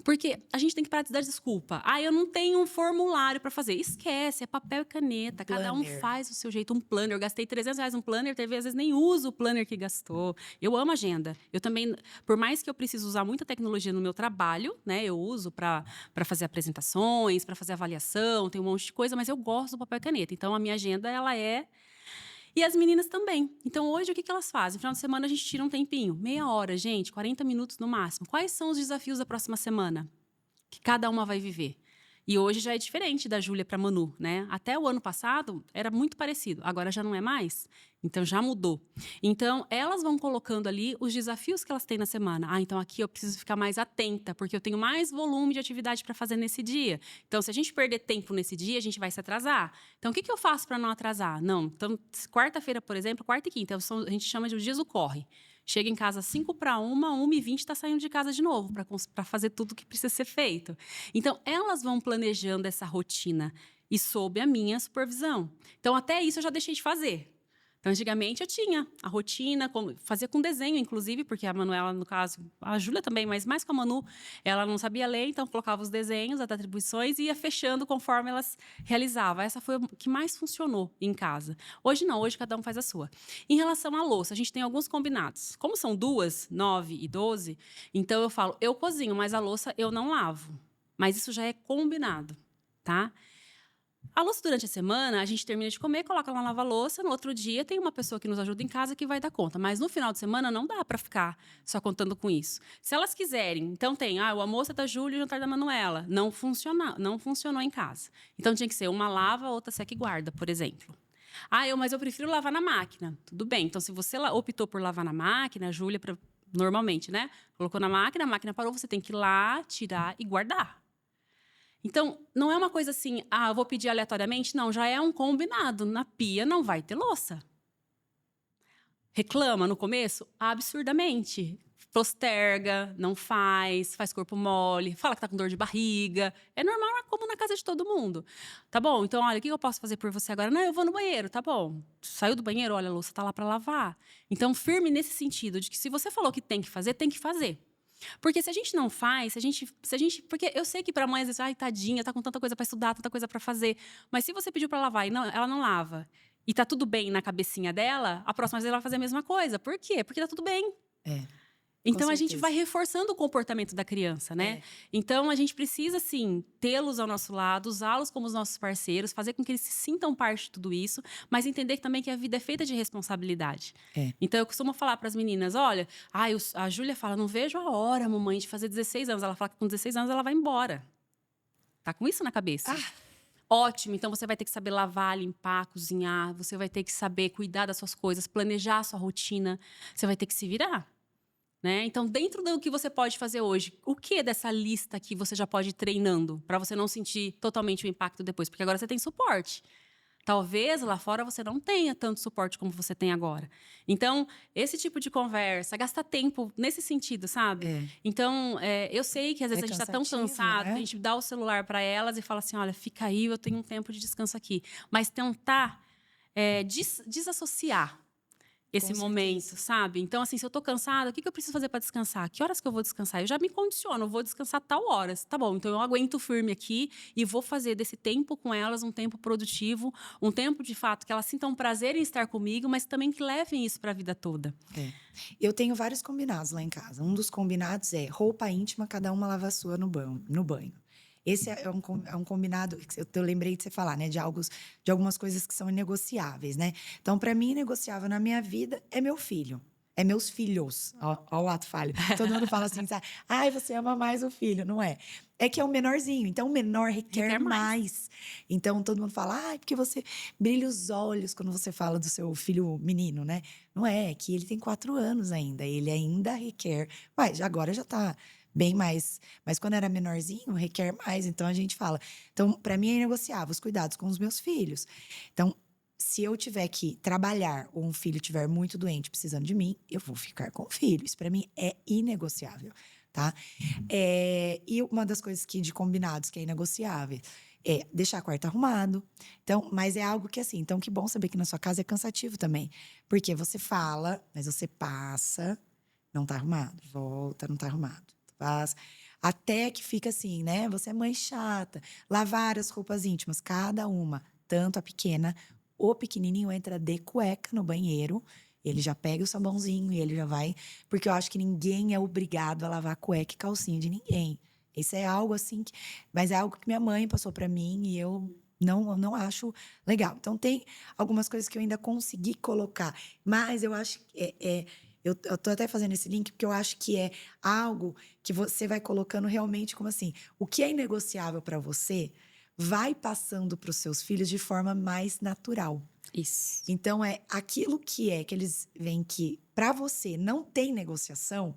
Porque a gente tem que parar de dar desculpa. Ah, eu não tenho um formulário para fazer. Esquece, é papel e caneta. Cada um Planner. faz o seu jeito. Um planner. Eu gastei R$300 um planner, teve às vezes nem uso o planner que gastou. Eu amo agenda. Eu também, por mais que eu precise usar muita tecnologia no meu trabalho, né? Eu uso para fazer apresentações, para fazer avaliação, tem um monte de coisa, mas eu gosto do papel e caneta. Então, a minha agenda, ela é... E as meninas também. Então, hoje, o que elas fazem? No final de semana, a gente tira um tempinho. Meia hora, gente, 40 minutos no máximo. Quais são os desafios da próxima semana? Que cada uma vai viver. E hoje já é diferente da Júlia para Manu, né? Até o ano passado era muito parecido, agora já não é mais. Então já mudou. Então elas vão colocando ali os desafios que elas têm na semana. Ah, então aqui eu preciso ficar mais atenta, porque eu tenho mais volume de atividade para fazer nesse dia. Então se a gente perder tempo nesse dia, a gente vai se atrasar. Então o que eu faço para não atrasar? Não, então quarta-feira, por exemplo, quarta e quinta, a gente chama de os dias do corre. Chega em casa 5 para 1h20 está saindo de casa de novo para fazer tudo o que precisa ser feito. Então, elas vão planejando essa rotina e sob a minha supervisão. Então, até isso eu já deixei de fazer. Então, antigamente eu tinha a rotina, fazia com desenho, inclusive, porque a Manuela, no caso, a Júlia também, mas mais com a Manu, ela não sabia ler, então colocava os desenhos, as atribuições e ia fechando conforme elas realizavam. Essa foi o que mais funcionou em casa. Hoje não, hoje cada um faz a sua. Em relação à louça, a gente tem alguns combinados. Como são 2, 9 e 12, então eu falo, eu cozinho, mas a louça eu não lavo. Mas isso já é combinado, tá? A louça durante a semana, a gente termina de comer, coloca lá na lava-louça, no outro dia tem uma pessoa que nos ajuda em casa que vai dar conta. Mas no final de semana não dá para ficar só contando com isso. Se elas quiserem, então tem, o almoço é da Júlia e o jantar da Manuela. Não funcionou em casa. Então tinha que ser uma lava, outra seca e guarda, por exemplo. Mas eu prefiro lavar na máquina. Tudo bem, então se você optou por lavar na máquina, a Júlia, normalmente, né? Colocou na máquina, a máquina parou, você tem que ir lá, tirar e guardar. Então, não é uma coisa assim, eu vou pedir aleatoriamente. Não, já é um combinado. Na pia não vai ter louça. Reclama no começo? Absurdamente. Posterga, não faz corpo mole, fala que tá com dor de barriga. É normal, é como na casa de todo mundo. Tá bom, então, olha, o que eu posso fazer por você agora? Não, eu vou no banheiro, tá bom. Saiu do banheiro, olha, a louça tá lá para lavar. Então, firme nesse sentido, de que se você falou que tem que fazer, tem que fazer. Porque se a gente não faz, porque eu sei que para mãe às vezes, tadinha, tá com tanta coisa para estudar, tanta coisa para fazer, mas se você pediu para lavar e ela não lava, e tá tudo bem na cabecinha dela, a próxima vez ela vai fazer a mesma coisa. Por quê? Porque tá tudo bem. Então, a gente vai reforçando o comportamento da criança, né? Então, a gente precisa, sim, tê-los ao nosso lado, usá-los como os nossos parceiros, fazer com que eles se sintam parte de tudo isso, mas entender também que a vida é feita de responsabilidade. Então, eu costumo falar para as meninas, olha, a Júlia fala, não vejo a hora, mamãe, de fazer 16 anos. Ela fala que com 16 anos ela vai embora. Tá com isso na cabeça. Ótimo, então você vai ter que saber lavar, limpar, cozinhar, você vai ter que saber cuidar das suas coisas, planejar a sua rotina, você vai ter que se virar. Né? Então, dentro do que você pode fazer hoje, o que dessa lista aqui você já pode ir treinando para você não sentir totalmente o impacto depois? Porque agora você tem suporte. Talvez lá fora você não tenha tanto suporte como você tem agora. Então, esse tipo de conversa, gasta tempo nesse sentido, sabe? Então, eu sei que às vezes a gente está tão cansado, que a gente dá o celular para elas e fala assim, olha, fica aí, eu tenho um tempo de descanso aqui. Mas tentar desassociar esse momento, sabe? Então, assim, se eu tô cansada, o que eu preciso fazer para descansar? Que horas que eu vou descansar? Eu já me condiciono, eu vou descansar tal horas. Tá bom, então eu aguento firme aqui e vou fazer desse tempo com elas um tempo produtivo, um tempo, de fato, que elas sintam prazer em estar comigo, mas também que levem isso para a vida toda. Eu tenho vários combinados lá em casa. Um dos combinados é roupa íntima, cada uma lava a sua no banho. Esse é um combinado que eu lembrei de você falar, né? De algumas coisas que são inegociáveis, né? Então, para mim, inegociável na minha vida é meu filho. É meus filhos. Ó o ato falho. Todo mundo fala assim, sabe? Você ama mais o filho. Não é. É que é o menorzinho. Então, o menor requer mais. Então, todo mundo fala, porque você brilha os olhos quando você fala do seu filho menino, né? Não é que ele tem 4 anos ainda. Ele ainda requer. Mas agora já tá bem mais. Mas quando era menorzinho, requer mais. Então, a gente fala. Então, para mim, é inegociável os cuidados com os meus filhos. Então, se eu tiver que trabalhar ou um filho estiver muito doente, precisando de mim, eu vou ficar com o filho. Isso, para mim, é inegociável, tá? E uma das coisas de combinados que é inegociável é deixar o quarto arrumado. Então, mas é algo que, assim, então, que bom saber que na sua casa é cansativo também. Porque você fala, mas você passa, não tá arrumado. Volta, não tá arrumado. Faz, até que fica assim, né? Você é mãe chata. Lavar as roupas íntimas, cada uma, tanto a pequena, o pequenininho entra de cueca no banheiro, ele já pega o sabãozinho e ele já vai. Porque eu acho que ninguém é obrigado a lavar cueca e calcinha de ninguém. Isso é algo assim, mas é algo que minha mãe passou pra mim e eu Não acho legal. Então, tem algumas coisas que eu ainda consegui colocar. Mas eu acho que eu tô até fazendo esse link porque eu acho que é algo que você vai colocando realmente como assim, o que é inegociável para você vai passando para os seus filhos de forma mais natural. Isso. Então, é aquilo que eles veem que para você não tem negociação,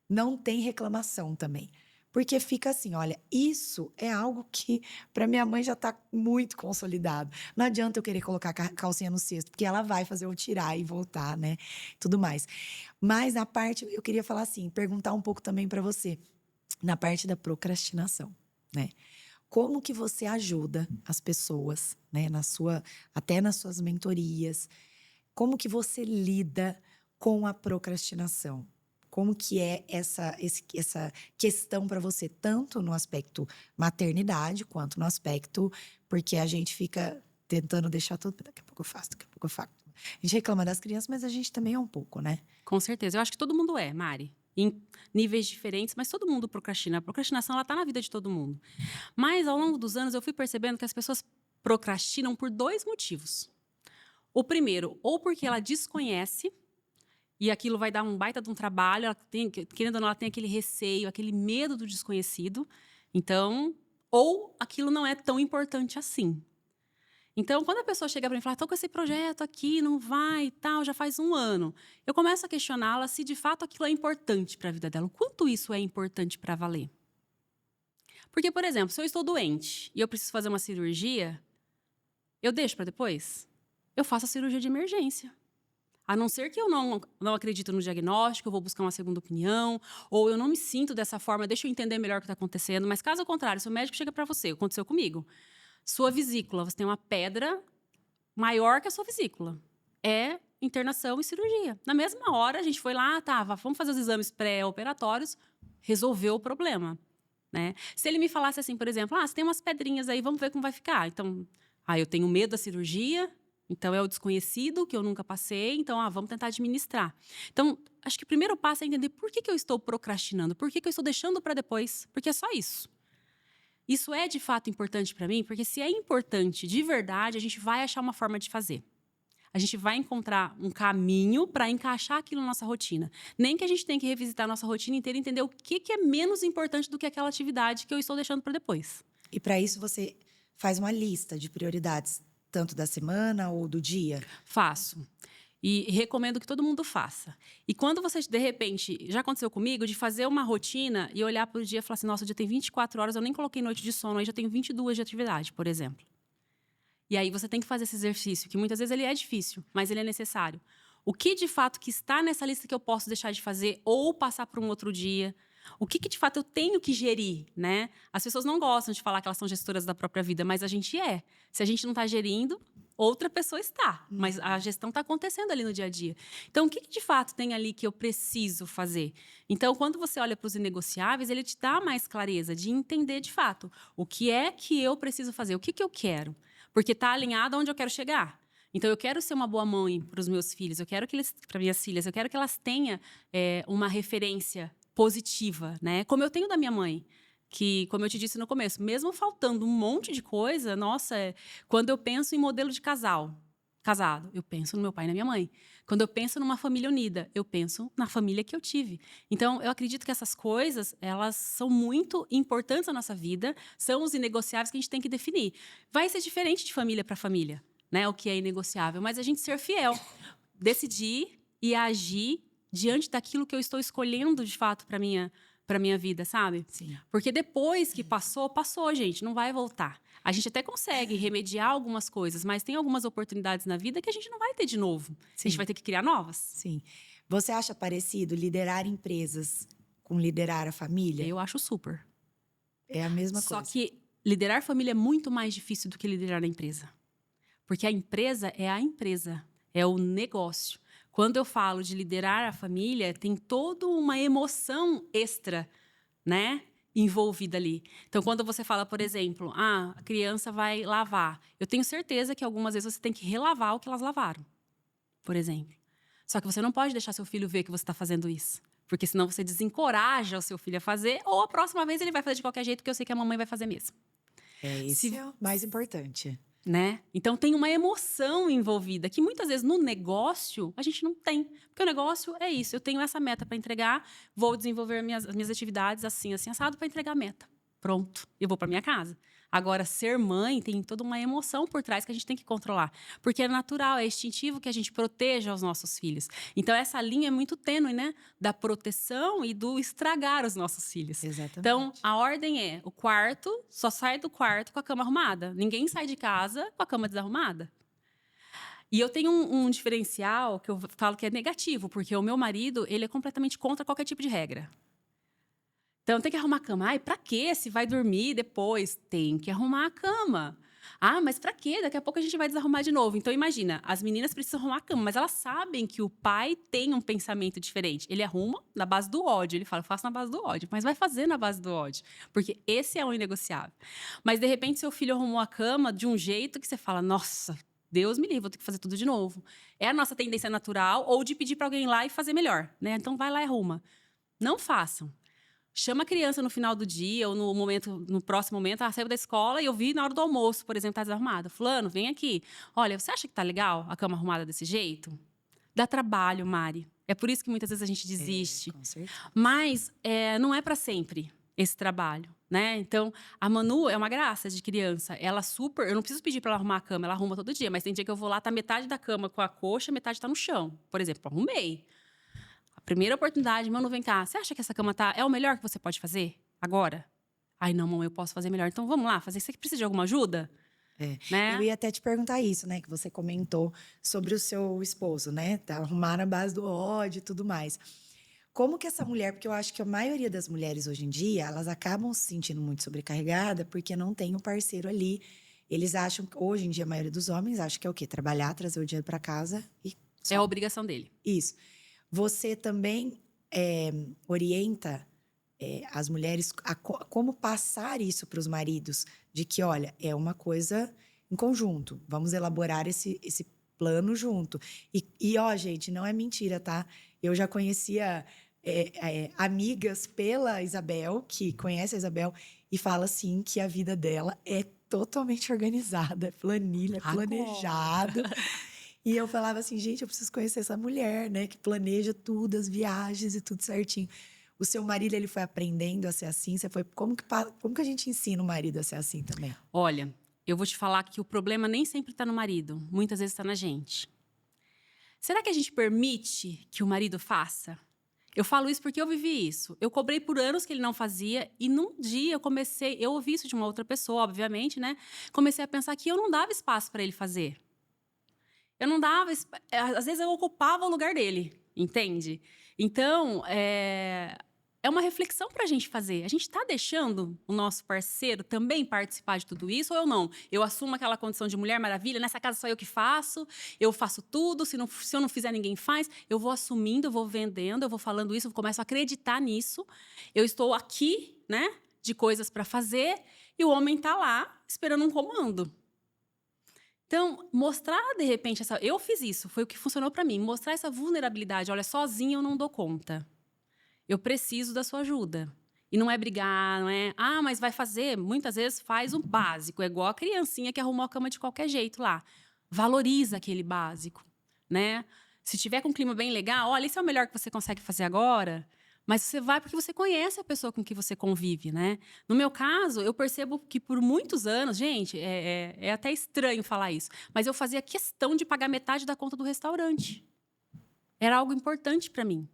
não tem reclamação também. Porque fica assim, olha, isso é algo que para minha mãe já tá muito consolidado. Não adianta eu querer colocar a calcinha no cesto, porque ela vai fazer eu tirar e voltar, né? Tudo mais. Mas na parte, eu queria falar assim, perguntar um pouco também para você, na parte da procrastinação, né? Como que você ajuda as pessoas, né, até nas suas mentorias? Como que você lida com a procrastinação? Como que é essa questão para você, tanto no aspecto maternidade, quanto no aspecto… Porque a gente fica tentando deixar tudo… Daqui a pouco eu faço, daqui a pouco eu faço. A gente reclama das crianças, mas a gente também é um pouco, né? Com certeza. Eu acho que todo mundo Mari. Em níveis diferentes, mas todo mundo procrastina. A procrastinação, ela tá na vida de todo mundo. Mas, ao longo dos anos, eu fui percebendo que as pessoas procrastinam por 2 motivos. O primeiro, ou porque ela desconhece, e aquilo vai dar um baita de um trabalho, querendo ou não, ela tem aquele receio, aquele medo do desconhecido. Então, ou aquilo não é tão importante assim. Então, quando a pessoa chega para mim e fala, estou com esse projeto aqui, não vai e tal, já faz 1 ano. Eu começo a questioná-la se de fato aquilo é importante para a vida dela. O quanto isso é importante para valer? Porque, por exemplo, se eu estou doente e eu preciso fazer uma cirurgia, eu deixo para depois? Eu faço a cirurgia de emergência. A não ser que eu não acredito no diagnóstico, eu vou buscar uma segunda opinião, ou eu não me sinto dessa forma, deixa eu entender melhor o que está acontecendo. Mas, caso contrário, se o médico chega para você, aconteceu comigo, sua vesícula, você tem uma pedra maior que a sua vesícula. É internação e cirurgia. Na mesma hora, a gente foi lá, vamos fazer os exames pré-operatórios, resolveu o problema, né? Se ele me falasse assim, por exemplo, você tem umas pedrinhas aí, vamos ver como vai ficar. Então, eu tenho medo da cirurgia, então é o desconhecido que eu nunca passei, então, vamos tentar administrar. Então, acho que o primeiro passo é entender por que eu estou procrastinando, por que eu estou deixando para depois, porque é só isso. Isso é de fato importante para mim, porque se é importante de verdade, a gente vai achar uma forma de fazer. A gente vai encontrar um caminho para encaixar aquilo na nossa rotina. Nem que a gente tenha que revisitar a nossa rotina inteira e entender o que é menos importante do que aquela atividade que eu estou deixando para depois. E para isso você faz uma lista de prioridades, tanto da semana ou do dia? Faço. E recomendo que todo mundo faça. E quando você, de repente, já aconteceu comigo, de fazer uma rotina e olhar para o dia e falar assim, nossa, o dia tem 24 horas, eu nem coloquei noite de sono, aí já tenho 22 de atividade, por exemplo. E aí você tem que fazer esse exercício, que muitas vezes ele é difícil, mas ele é necessário. O que de fato que está nessa lista que eu posso deixar de fazer ou passar para um outro dia? O que de fato eu tenho que gerir, né? As pessoas não gostam de falar que elas são gestoras da própria vida, mas a gente é. Se a gente não está gerindo, outra pessoa está. Mas a gestão está acontecendo ali no dia a dia. Então, o que de fato tem ali que eu preciso fazer? Então, quando você olha para os inegociáveis, ele te dá mais clareza de entender de fato o que é que eu preciso fazer, o que eu quero. Porque está alinhado aonde eu quero chegar. Então, eu quero ser uma boa mãe para os meus filhos, eu quero que eles, para minhas filhas, eu quero que elas tenham uma referência positiva, né? Como eu tenho da minha mãe, que, como eu te disse no começo, mesmo faltando um monte de coisa, nossa, quando eu penso em modelo de casado, eu penso no meu pai e na minha mãe. Quando eu penso numa família unida, eu penso na família que eu tive. Então, eu acredito que essas coisas, elas são muito importantes na nossa vida, são os inegociáveis que a gente tem que definir. Vai ser diferente de família para família, né? O que é inegociável, mas a gente ser fiel, decidir e agir diante daquilo que eu estou escolhendo, de fato, para minha vida, sabe? Sim. Porque depois que passou, gente, não vai voltar. A gente até consegue remediar algumas coisas, mas tem algumas oportunidades na vida que a gente não vai ter de novo. Sim. A gente vai ter que criar novas. Sim. Você acha parecido liderar empresas com liderar a família? Eu acho super. É a mesma Só coisa. Só que liderar família é muito mais difícil do que liderar a empresa. Porque a empresa, é o negócio. Quando eu falo de liderar a família, tem toda uma emoção extra, né, envolvida ali. Então, quando você fala, por exemplo, a criança vai lavar, eu tenho certeza que algumas vezes você tem que relavar o que elas lavaram, por exemplo. Só que você não pode deixar seu filho ver que você está fazendo isso, porque senão você desencoraja o seu filho a fazer, ou a próxima vez ele vai fazer de qualquer jeito, porque eu sei que a mamãe vai fazer mesmo. Esse é o mais importante. Né? Então tem uma emoção envolvida que muitas vezes no negócio a gente não tem. Porque o negócio é isso, eu tenho essa meta para entregar, vou desenvolver as minhas atividades assim assado para entregar a meta. Pronto, eu vou para minha casa. Agora, ser mãe tem toda uma emoção por trás que a gente tem que controlar. Porque é natural, é instintivo que a gente proteja os nossos filhos. Então, essa linha é muito tênue, né? Da proteção e do estragar os nossos filhos. Exatamente. Então, a ordem é, o quarto só sai do quarto com a cama arrumada. Ninguém sai de casa com a cama desarrumada. E eu tenho um diferencial que eu falo que é negativo, porque o meu marido, ele é completamente contra qualquer tipo de regra. Então, tem que arrumar a cama. Ai, pra quê? Se vai dormir depois? Tem que arrumar a cama. Ah, mas pra quê? Daqui a pouco a gente vai desarrumar de novo. Então, imagina, as meninas precisam arrumar a cama, mas elas sabem que o pai tem um pensamento diferente. Ele arruma na base do ódio. Ele fala, eu faço na base do ódio. Mas vai fazer na base do ódio. Porque esse é o inegociável. Mas, de repente, seu filho arrumou a cama de um jeito que você fala, nossa, Deus me livre, vou ter que fazer tudo de novo. É a nossa tendência natural ou de pedir pra alguém ir lá e fazer melhor, né? Então, vai lá e arruma. Não façam. Chama a criança no final do dia ou no próximo momento. Saiu da escola e eu vi na hora do almoço, por exemplo, tá desarrumada. Fulano, vem aqui. Olha, você acha que tá legal a cama arrumada desse jeito? Dá trabalho, Mari. É por isso que muitas vezes a gente desiste. Com certeza. Mas não é para sempre esse trabalho, né? Então, a Manu é uma graça de criança. Ela eu não preciso pedir para ela arrumar a cama, ela arruma todo dia. Mas tem dia que eu vou lá, tá metade da cama com a coxa, metade tá no chão. Por exemplo, arrumei. Primeira oportunidade, Manu, vem cá. Você acha que essa cama é o melhor que você pode fazer agora? Ai, não, mamãe, eu posso fazer melhor. Então, vamos lá, fazer. Você precisa de alguma ajuda? Né? Eu ia até te perguntar isso, né? Que você comentou sobre o seu esposo, né? Tá arrumar na base do ódio e tudo mais. Como que essa mulher... Porque eu acho que a maioria das mulheres hoje em dia, elas acabam se sentindo muito sobrecarregada porque não tem um parceiro ali. Eles acham, hoje em dia, a maioria dos homens acha que é o quê? Trabalhar, trazer o dinheiro para casa e... É a obrigação dele. Isso. Você também orienta as mulheres a como passar isso para os maridos, de que, olha, é uma coisa em conjunto, vamos elaborar esse plano junto. E, ó, gente, não é mentira, tá? Eu já conhecia amigas pela Isabel, que conhece a Isabel, e fala, assim, que a vida dela é totalmente organizada, é planilha, é planejado. E eu falava assim, gente, eu preciso conhecer essa mulher, né? Que planeja tudo, as viagens e tudo certinho. O seu marido, ele foi aprendendo a ser assim? Como que a gente ensina o marido a ser assim também? Olha, eu vou te falar que o problema nem sempre está no marido. Muitas vezes está na gente. Será que a gente permite que o marido faça? Eu falo isso porque eu vivi isso. Eu cobrei por anos que ele não fazia e num dia eu ouvi isso de uma outra pessoa, obviamente, né? Comecei a pensar que eu não dava espaço para ele fazer. Eu não dava... Às vezes eu ocupava o lugar dele, entende? Então, é uma reflexão para a gente fazer. A gente está deixando o nosso parceiro também participar de tudo isso ou eu não? Eu assumo aquela condição de Mulher Maravilha, nessa casa só eu que faço, eu faço tudo, se eu não fizer, ninguém faz. Eu vou assumindo, eu vou vendendo, eu vou falando isso, eu começo a acreditar nisso. Eu estou aqui, né, de coisas para fazer e o homem está lá esperando um comando. Então, mostrar, de repente, eu fiz isso, foi o que funcionou para mim. Mostrar essa vulnerabilidade. Olha, sozinha eu não dou conta. Eu preciso da sua ajuda. E não é brigar, não é... Ah, mas vai fazer. Muitas vezes faz o básico. É igual a criancinha que arrumou a cama de qualquer jeito lá. Valoriza aquele básico, né? Se tiver com um clima bem legal, olha, isso é o melhor que você consegue fazer agora. Mas você vai porque você conhece a pessoa com que você convive, né? No meu caso, eu percebo que por muitos anos, gente, é até estranho falar isso, mas eu fazia questão de pagar metade da conta do restaurante. Era algo importante para mim.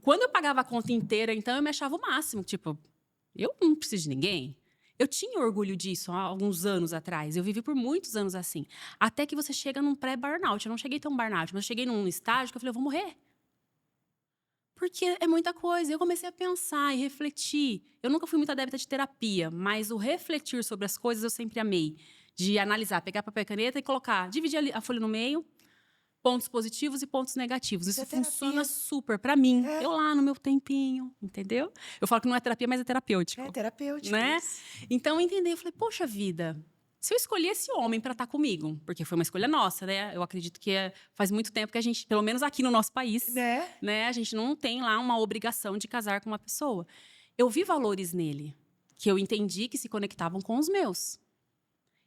Quando eu pagava a conta inteira, então, eu me achava o máximo. Tipo, eu não preciso de ninguém. Eu tinha orgulho disso há alguns anos atrás. Eu vivi por muitos anos assim. Até que você chega num pré-burnout. Eu não cheguei tão burnout, mas eu cheguei num estágio que eu falei, eu vou morrer. Porque é muita coisa. Eu comecei a pensar e refletir. Eu nunca fui muito adepta de terapia, mas o refletir sobre as coisas eu sempre amei. De analisar, pegar papel e caneta e colocar, dividir a folha no meio, pontos positivos e pontos negativos. Isso funciona super pra mim. Eu lá no meu tempinho, entendeu? Eu falo que não é terapia, mas é terapêutico. É terapêutico. Né? Então, eu entendi. Eu falei, poxa vida... Se eu escolhi esse homem para estar comigo, porque foi uma escolha nossa, né? Eu acredito que faz muito tempo que a gente, pelo menos aqui no nosso país, né? A gente não tem lá uma obrigação de casar com uma pessoa. Eu vi valores nele, que eu entendi que se conectavam com os meus.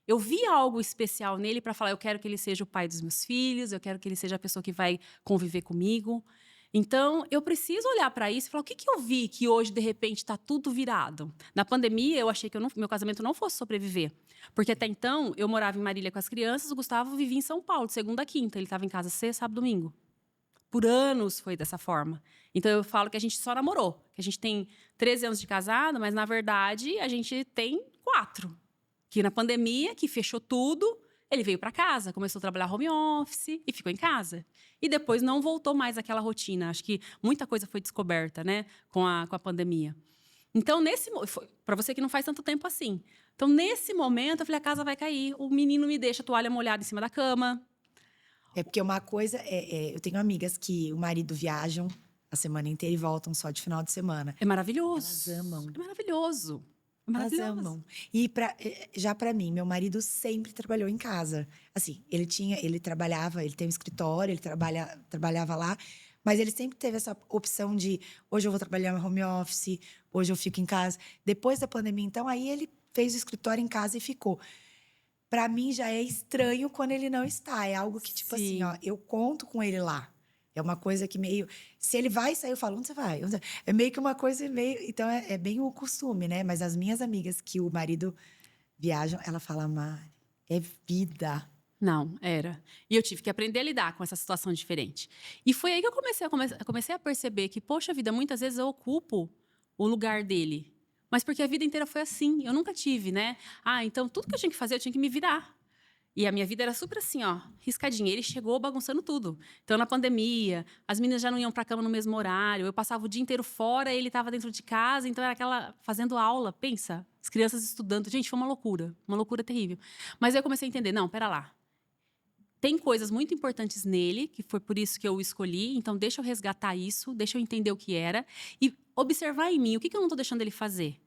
Eu vi algo especial nele para falar, eu quero que ele seja o pai dos meus filhos, eu quero que ele seja a pessoa que vai conviver comigo. Então, eu preciso olhar para isso e falar, o que que eu vi que hoje, de repente, está tudo virado? Na pandemia, eu achei que meu casamento não fosse sobreviver. Porque até então, eu morava em Marília com as crianças, o Gustavo vivia em São Paulo, de segunda a quinta. Ele estava em casa sexta, sábado, domingo. Por anos foi dessa forma. Então, eu falo que a gente só namorou. Que a gente tem 13 anos de casado, mas, na verdade, a gente tem 4. Que na pandemia, que fechou tudo, ele veio para casa, começou a trabalhar home office e ficou em casa. E depois não voltou mais àquela rotina. Acho que muita coisa foi descoberta, né, com a pandemia. Então, para você que não faz tanto tempo assim. Então, nesse momento, eu falei, a casa vai cair. O menino me deixa a toalha molhada em cima da cama. É porque uma coisa eu tenho amigas que o marido viajam a semana inteira e voltam só de final de semana. É maravilhoso. Elas amam. É maravilhoso. É Elas maravilhoso. amam. E já para mim, meu marido sempre trabalhou em casa. Assim, ele trabalhava, ele tem um escritório, ele trabalhava lá, mas ele sempre teve essa opção de hoje eu vou trabalhar no home office, hoje eu fico em casa. Depois da pandemia, então, aí ele fez o escritório em casa e ficou. Para mim já é estranho quando ele não está. É algo que, tipo assim, Sim. ó, eu conto com ele lá. É uma coisa que meio. Se ele vai sair, eu falo, onde você vai? É meio que uma coisa meio. Então é bem o costume, né? Mas as minhas amigas que o marido viajam, ela fala, Mari, é vida. Não, era. E eu tive que aprender a lidar com essa situação diferente. E foi aí que eu comecei a perceber que, poxa vida, muitas vezes eu ocupo o lugar dele. Mas porque a vida inteira foi assim. Eu nunca tive, né? Ah, então tudo que eu tinha que fazer, eu tinha que me virar. E a minha vida era super assim, ó, riscadinha. Ele chegou bagunçando tudo. Então, na pandemia, as meninas já não iam pra cama no mesmo horário. Eu passava o dia inteiro fora, ele estava dentro de casa. Então, era aquela fazendo aula, pensa. As crianças estudando. Gente, foi uma loucura terrível. Mas aí eu comecei a entender, não, pera lá. Tem coisas muito importantes nele, que foi por isso que eu o escolhi. Então, deixa eu resgatar isso, deixa eu entender o que era. E observar em mim, o que eu não estou deixando ele fazer?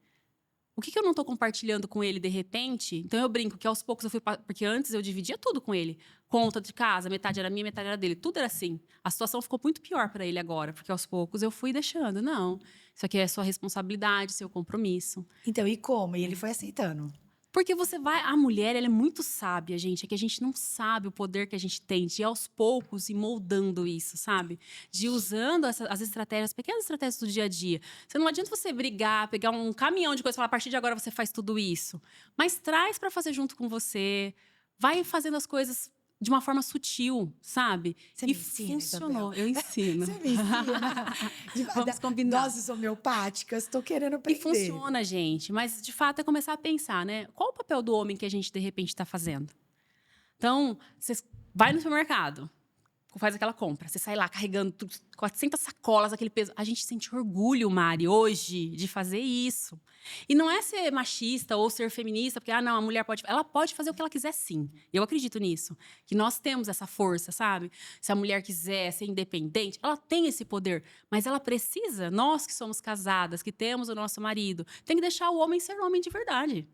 O que eu não estou compartilhando com ele de repente? Então, eu brinco que aos poucos eu fui... Porque antes eu dividia tudo com ele. Conta de casa, metade era minha, metade era dele. Tudo era assim. A situação ficou muito pior para ele agora. Porque aos poucos eu fui deixando. Não, isso aqui é sua responsabilidade, seu compromisso. Então, e como? E ele foi aceitando. Porque você vai... A mulher, ela é muito sábia, gente. É que a gente não sabe o poder que a gente tem de ir aos poucos e moldando isso, sabe? De ir usando as estratégias, pequenas estratégias do dia a dia. Você não adianta você brigar, pegar um caminhão de coisas e falar, a partir de agora você faz tudo isso. Mas traz para fazer junto com você. Vai fazendo as coisas de uma forma sutil, sabe? Você me ensina, funcionou. Isabel? Eu ensino. Você me ensina? Vamos combinar. Doses homeopáticas, estou querendo E aprender. funciona, gente. Mas, de fato, é começar a pensar, né? Qual o papel do homem que a gente, de repente, está fazendo? Então, você vai no supermercado, faz aquela compra. Você sai lá carregando 400 sacolas, aquele peso. A gente sente orgulho, Mari, hoje, de fazer isso. E não é ser machista ou ser feminista, porque, não, a mulher pode... Ela pode fazer o que ela quiser, sim. Eu acredito nisso. Que nós temos essa força, sabe? Se a mulher quiser ser independente, ela tem esse poder. Mas ela precisa, nós que somos casadas, que temos o nosso marido, tem que deixar o homem ser homem de verdade.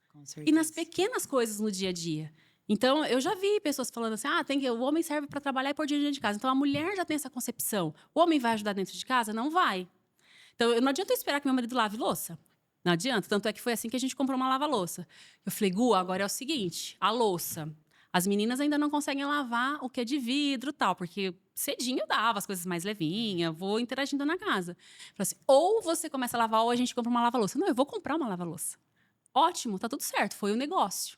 Com certeza. E nas pequenas coisas no dia a dia. Então, eu já vi pessoas falando assim, o homem serve para trabalhar e pôr dinheiro dentro de casa. Então, a mulher já tem essa concepção. O homem vai ajudar dentro de casa? Não vai. Então, não adianta eu esperar que meu marido lave louça. Não adianta. Tanto é que foi assim que a gente comprou uma lava-louça. Eu falei, Gu, agora é o seguinte, a louça. As meninas ainda não conseguem lavar o que é de vidro e tal, porque cedinho eu dava as coisas mais levinhas, vou interagindo na casa. Eu falei assim, ou você começa a lavar ou a gente compra uma lava-louça. Não, eu vou comprar uma lava-louça. Ótimo, tá tudo certo, foi o negócio.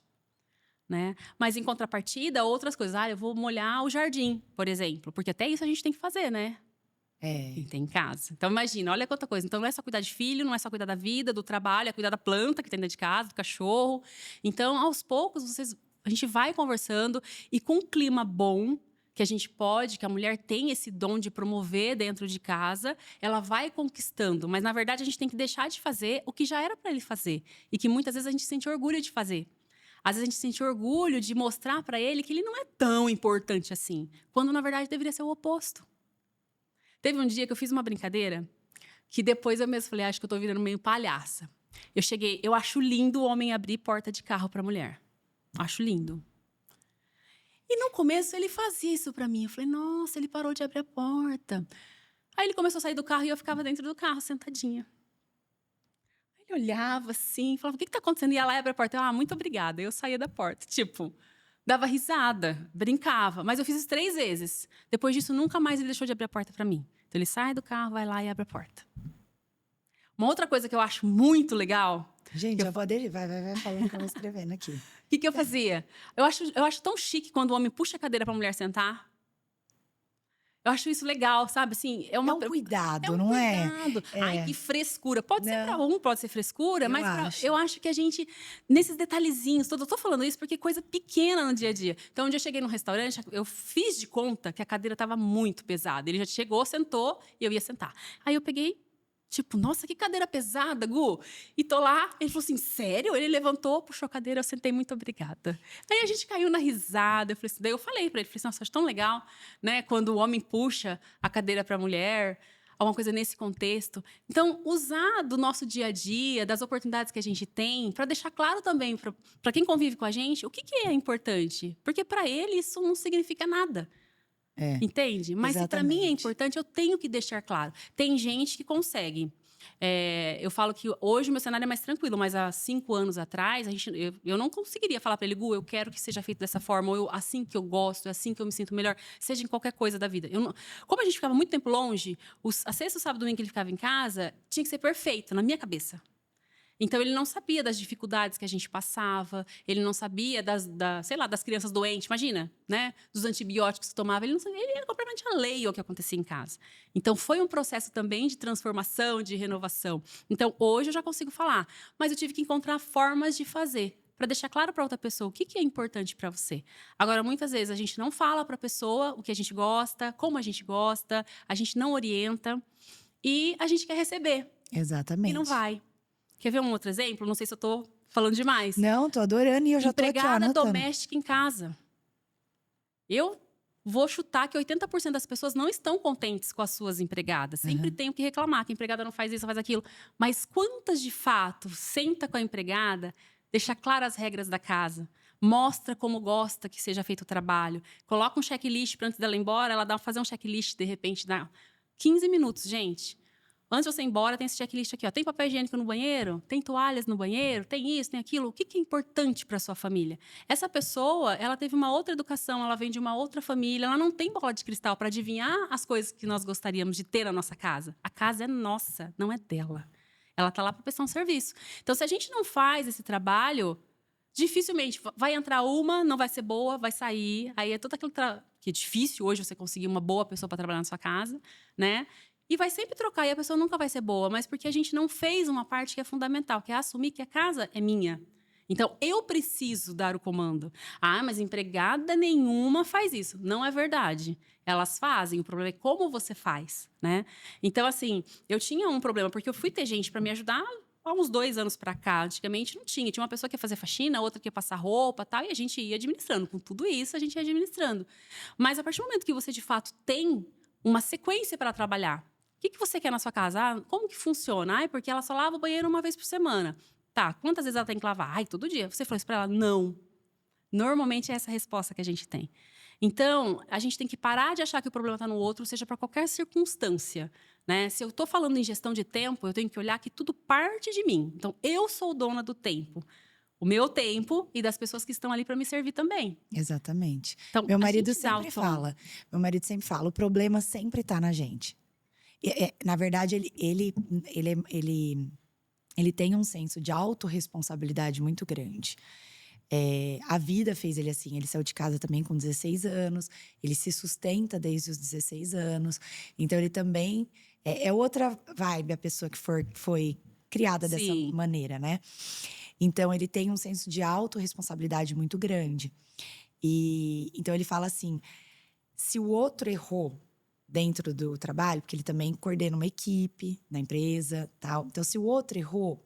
Né? Mas, em contrapartida, outras coisas. Eu vou molhar o jardim, por exemplo. Porque até isso a gente tem que fazer, né? Quem tem em casa. Então, imagina, olha quanta coisa. Então, não é só cuidar de filho, não é só cuidar da vida, do trabalho, é cuidar da planta que tem dentro de casa, do cachorro. Então, aos poucos, a gente vai conversando e com um clima bom, que a gente pode, que a mulher tem esse dom de promover dentro de casa, ela vai conquistando. Mas, na verdade, a gente tem que deixar de fazer o que já era para ele fazer. E que muitas vezes a gente sente orgulho de fazer. Às vezes a gente sente orgulho de mostrar para ele que ele não é tão importante assim, quando na verdade deveria ser o oposto. Teve um dia que eu fiz uma brincadeira que depois eu mesmo falei, acho que eu tô virando meio palhaça. Eu acho lindo o homem abrir porta de carro para mulher. Acho lindo. E no começo ele fazia isso para mim. Eu falei, nossa, ele parou de abrir a porta. Aí ele começou a sair do carro e eu ficava dentro do carro sentadinha. Ele olhava assim, falava, o que tá acontecendo? E ela abre a porta, eu, muito obrigada. Eu saía da porta, tipo, dava risada, brincava. Mas eu fiz isso 3 vezes. Depois disso, nunca mais ele deixou de abrir a porta para mim. Então ele sai do carro, vai lá e abre a porta. Uma outra coisa que eu acho muito legal... Gente, a avó dele vai falando que eu vou escrevendo aqui. O que eu fazia? Eu acho tão chique quando o homem puxa a cadeira para a mulher sentar. Eu acho isso legal, sabe? Assim, É um cuidado, não é? Cuidado. Ai, que frescura. Pode ser para Não. pode ser frescura, Eu mas acho. eu acho que a gente, nesses detalhezinhos, eu tô falando isso porque é coisa pequena no dia a dia. Então, um dia eu cheguei num restaurante, eu fiz de conta que a cadeira estava muito pesada. Ele já chegou, sentou e eu ia sentar. Aí eu peguei, tipo, nossa, que cadeira pesada, Gu. E tô lá, ele falou assim, sério? Ele levantou, puxou a cadeira, eu sentei, muito obrigada. Aí a gente caiu na risada, daí eu falei pra ele, falei assim, nossa, acho tão legal, né? Quando o homem puxa a cadeira pra mulher, alguma coisa nesse contexto. Então, usar do nosso dia a dia, das oportunidades que a gente tem, para deixar claro também para quem convive com a gente, o que é importante. Porque para ele isso não significa nada. Entende? Mas se para mim é importante, eu tenho que deixar claro. Tem gente que consegue. Eu falo que hoje o meu cenário é mais tranquilo, mas há 5 anos atrás, eu não conseguiria falar para ele, Gu, eu quero que seja feito dessa forma, ou assim que eu gosto, é assim que eu me sinto melhor, seja em qualquer coisa da vida. Como a gente ficava muito tempo longe, a sexta, sábado, domingo que ele ficava em casa, tinha que ser perfeito, na minha cabeça. Então, ele não sabia das dificuldades que a gente passava, ele não sabia sei lá, das crianças doentes, imagina, né? Dos antibióticos que tomava, ele não sabia, ele era completamente alheio ao que acontecia em casa. Então, foi um processo também de transformação, de renovação. Então, hoje eu já consigo falar, mas eu tive que encontrar formas de fazer, para deixar claro para outra pessoa o que é importante para você. Agora, muitas vezes, a gente não fala para a pessoa o que a gente gosta, como a gente gosta, a gente não orienta, e a gente quer receber. Exatamente. E não vai. Quer ver um outro exemplo? Não sei se eu tô falando demais. Não, tô adorando e eu já tô aqui Empregada anotando. doméstica em casa. Eu vou chutar que 80% das pessoas não estão contentes com as suas empregadas. Sempre tem o que reclamar, que a empregada não faz isso, não faz aquilo. Mas quantas, de fato, senta com a empregada, deixa claras as regras da casa, mostra como gosta que seja feito o trabalho, coloca um checklist para antes dela ir embora, ela fazer um checklist, de repente, dá 15 minutos, gente. Antes de você ir embora, tem esse checklist aqui, ó. Tem papel higiênico no banheiro? Tem toalhas no banheiro? Tem isso, tem aquilo? O que é importante para sua família? Essa pessoa, ela teve uma outra educação, ela vem de uma outra família, ela não tem bola de cristal para adivinhar as coisas que nós gostaríamos de ter na nossa casa. A casa é nossa, não é dela. Ela está lá para prestar um serviço. Então, se a gente não faz esse trabalho, dificilmente vai entrar uma, não vai ser boa, vai sair. Aí é todo aquele que é difícil hoje você conseguir uma boa pessoa para trabalhar na sua casa, né? E vai sempre trocar, e a pessoa nunca vai ser boa, mas porque a gente não fez uma parte que é fundamental, que é assumir que a casa é minha. Então, eu preciso dar o comando. Ah, mas empregada nenhuma faz isso. Não é verdade. Elas fazem, o problema é como você faz, né? Então, assim, eu tinha um problema, porque eu fui ter gente para me ajudar há uns 2 anos para cá. Antigamente não tinha. Tinha uma pessoa que ia fazer faxina, outra que ia passar roupa, tal, e a gente ia administrando. Com tudo isso, a gente ia administrando. Mas a partir do momento que você, de fato, tem uma sequência para trabalhar, o que você quer na sua casa? Ah, como que funciona? Porque ela só lava o banheiro uma vez por semana. Tá, quantas vezes ela tem que lavar? Todo dia. Você falou isso para ela? Não. Normalmente é essa a resposta que a gente tem. Então, a gente tem que parar de achar que o problema está no outro, seja para qualquer circunstância, né? Se eu estou falando em gestão de tempo, eu tenho que olhar que tudo parte de mim. Então, eu sou dona do tempo. O meu tempo e das pessoas que estão ali para me servir também. Exatamente. Então, Meu marido sempre fala, o problema sempre está na gente. Na verdade, ele tem um senso de autorresponsabilidade muito grande. A vida fez ele assim. Ele saiu de casa também com 16 anos. Ele se sustenta desde os 16 anos. Então, ele também… É outra vibe a pessoa que foi criada dessa maneira, né? Então, ele tem um senso de autorresponsabilidade muito grande. Então, ele fala assim, se o outro errou dentro do trabalho, porque ele também coordena uma equipe na empresa, tal. Então, se o outro errou,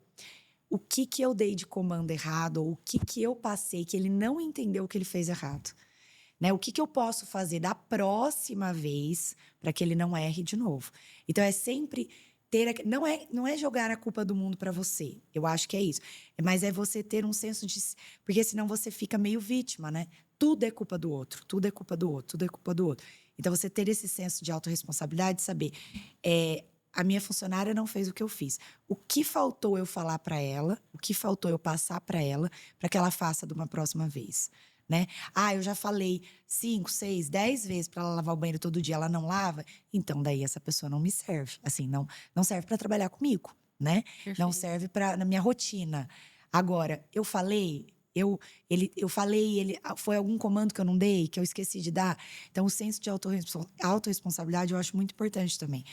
o que eu dei de comando errado, ou o que eu passei que ele não entendeu que ele fez errado, né? O que eu posso fazer da próxima vez para que ele não erre de novo? Então, é sempre ter… Não é jogar a culpa do mundo para você. Eu acho que é isso. Mas é você ter um senso de… Porque senão você fica meio vítima, né? Tudo é culpa do outro, tudo é culpa do outro, tudo é culpa do outro. Então, você ter esse senso de autorresponsabilidade, saber… a minha funcionária não fez o que eu fiz. O que faltou eu falar para ela? O que faltou eu passar para ela para que ela faça de uma próxima vez? Né? Eu já falei 5, 6, 10 vezes para ela lavar o banheiro todo dia, ela não lava? Então, daí essa pessoa não me serve. Assim, não serve para trabalhar comigo, né? Perfeito. Não serve na minha rotina. Agora, eu falei, foi algum comando que eu não dei, que eu esqueci de dar. Então, o senso de autorresponsabilidade eu acho muito importante também.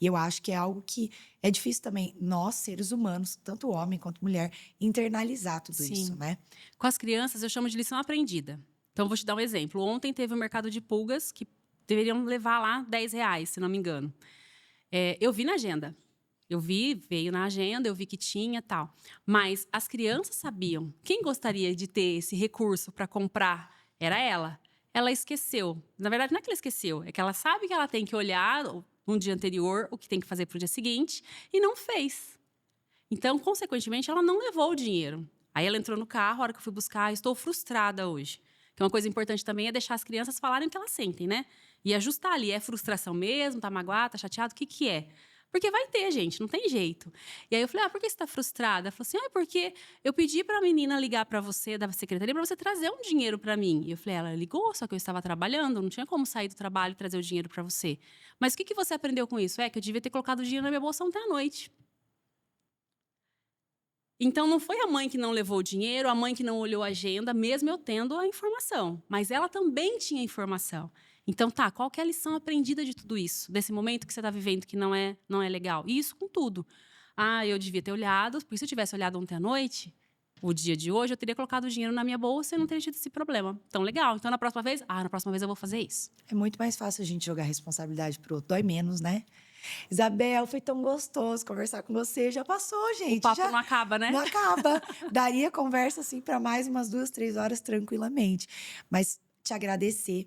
E eu acho que é algo que é difícil também, nós, seres humanos, tanto homem quanto mulher, internalizar tudo isso, né? Com as crianças, eu chamo de lição aprendida. Então, vou te dar um exemplo. Ontem teve um mercado de pulgas que deveriam levar lá R$10, se não me engano. Eu vi na agenda. Veio na agenda, eu vi que tinha tal. Mas as crianças sabiam. Quem gostaria de ter esse recurso para comprar era ela. Ela esqueceu. Na verdade, não é que ela esqueceu, é que ela sabe que ela tem que olhar no dia anterior o que tem que fazer para o dia seguinte e não fez. Então, consequentemente, ela não levou o dinheiro. Aí ela entrou no carro, a hora que eu fui buscar, estou frustrada hoje. Que uma coisa importante também é deixar as crianças falarem o que elas sentem, né? E ajustar ali, é frustração mesmo, tá magoado, tá chateado, o que é? Porque vai ter, gente, não tem jeito. E aí eu falei, por que você tá frustrada? Ela falou assim, porque eu pedi pra menina ligar pra você, da secretaria, pra você trazer um dinheiro pra mim. E eu falei, ela ligou, só que eu estava trabalhando, não tinha como sair do trabalho e trazer o dinheiro pra você. Mas o que você aprendeu com isso? Que eu devia ter colocado o dinheiro na minha bolsa ontem à noite. Então, não foi a mãe que não levou o dinheiro, a mãe que não olhou a agenda, mesmo eu tendo a informação. Mas ela também tinha informação. Então, qual que é a lição aprendida de tudo isso? Desse momento que você está vivendo que não é legal? E isso com tudo. Eu devia ter olhado, porque se eu tivesse olhado ontem à noite, o dia de hoje, eu teria colocado o dinheiro na minha bolsa e não teria tido esse problema. Então, legal. Então, na próxima vez eu vou fazer isso. É muito mais fácil a gente jogar responsabilidade pro outro. Dói menos, né? Isabel, foi tão gostoso conversar com você. Já passou, gente. O papo não acaba, né? Não acaba. Daria conversa, assim, para mais umas 2, 3 horas tranquilamente. Mas te agradecer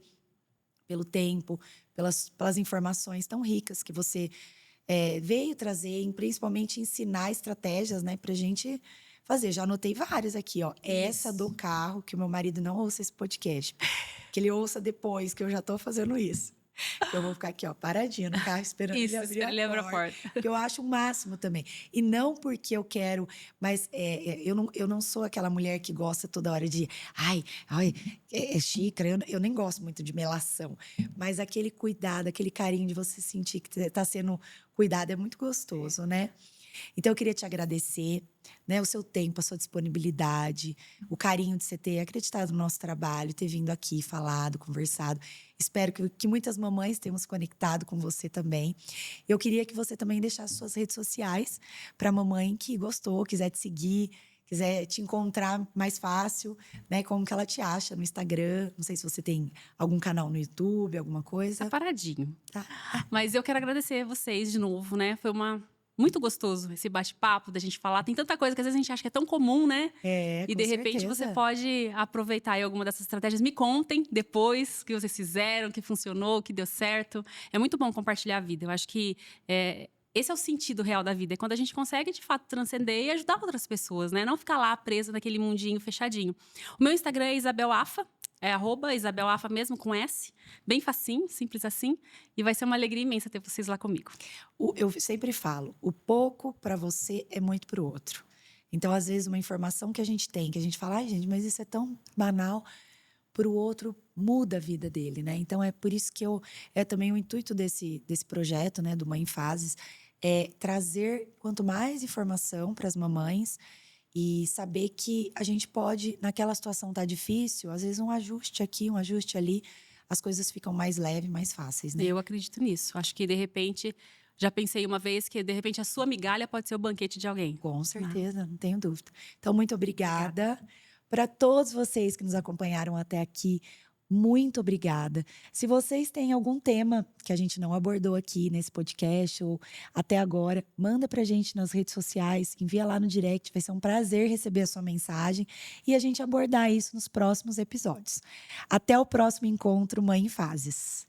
pelo tempo, pelas informações tão ricas que você veio trazer, e principalmente ensinar estratégias, né, pra gente fazer. Já anotei várias aqui, ó. Essa do carro, que o meu marido não ouça esse podcast. Que ele ouça depois, que eu já tô fazendo isso. Eu vou ficar aqui, ó, paradinha no carro, esperando ele abrir a porta. Que eu acho o máximo também. E não porque eu quero, mas eu não sou aquela mulher que gosta toda hora de... Ai, xícara. Eu nem gosto muito de melação. Mas aquele cuidado, aquele carinho de você sentir que está sendo cuidado é muito gostoso, né? Então, eu queria te agradecer, né, o seu tempo, a sua disponibilidade, o carinho de você ter acreditado no nosso trabalho, ter vindo aqui, falado, conversado. Espero que muitas mamães tenham se conectado com você também. Eu queria que você também deixasse suas redes sociais para a mamãe que gostou, quiser te seguir, quiser te encontrar mais fácil, né? Como que ela te acha no Instagram. Não sei se você tem algum canal no YouTube, alguma coisa. Tá paradinho. Tá. Mas eu quero agradecer a vocês de novo, né? Foi muito gostoso esse bate-papo da gente falar. Tem tanta coisa que às vezes a gente acha que é tão comum, né? E de repente você pode aproveitar aí alguma dessas estratégias. Me contem depois o que vocês fizeram, o que funcionou, o que deu certo. É muito bom compartilhar a vida. Eu acho que esse é o sentido real da vida. É quando a gente consegue, de fato, transcender e ajudar outras pessoas, né? Não ficar lá presa naquele mundinho fechadinho. O meu Instagram é Isabel Afa. É @IsabelAfa mesmo, com S. Bem facinho, simples assim. E vai ser uma alegria imensa ter vocês lá comigo. Eu sempre falo, o pouco para você é muito para o outro. Então, às vezes, uma informação que a gente tem, que a gente fala, ai, gente, mas isso é tão banal, para o outro muda a vida dele, né? Então, é por isso que também o intuito desse projeto, né, do Mãe em Fases, é trazer quanto mais informação para as mamães e saber que a gente pode, naquela situação tá difícil, às vezes um ajuste aqui, um ajuste ali, as coisas ficam mais leves, mais fáceis, né? Eu acredito nisso. Acho que, de repente, já pensei uma vez que, de repente, a sua migalha pode ser o banquete de alguém. Com certeza, não tenho dúvida. Então, muito obrigada. Para todos vocês que nos acompanharam até aqui, muito obrigada. Se vocês têm algum tema que a gente não abordou aqui nesse podcast ou até agora, manda pra gente nas redes sociais, envia lá no direct, vai ser um prazer receber a sua mensagem e a gente abordar isso nos próximos episódios. Até o próximo encontro Mãe em Fases.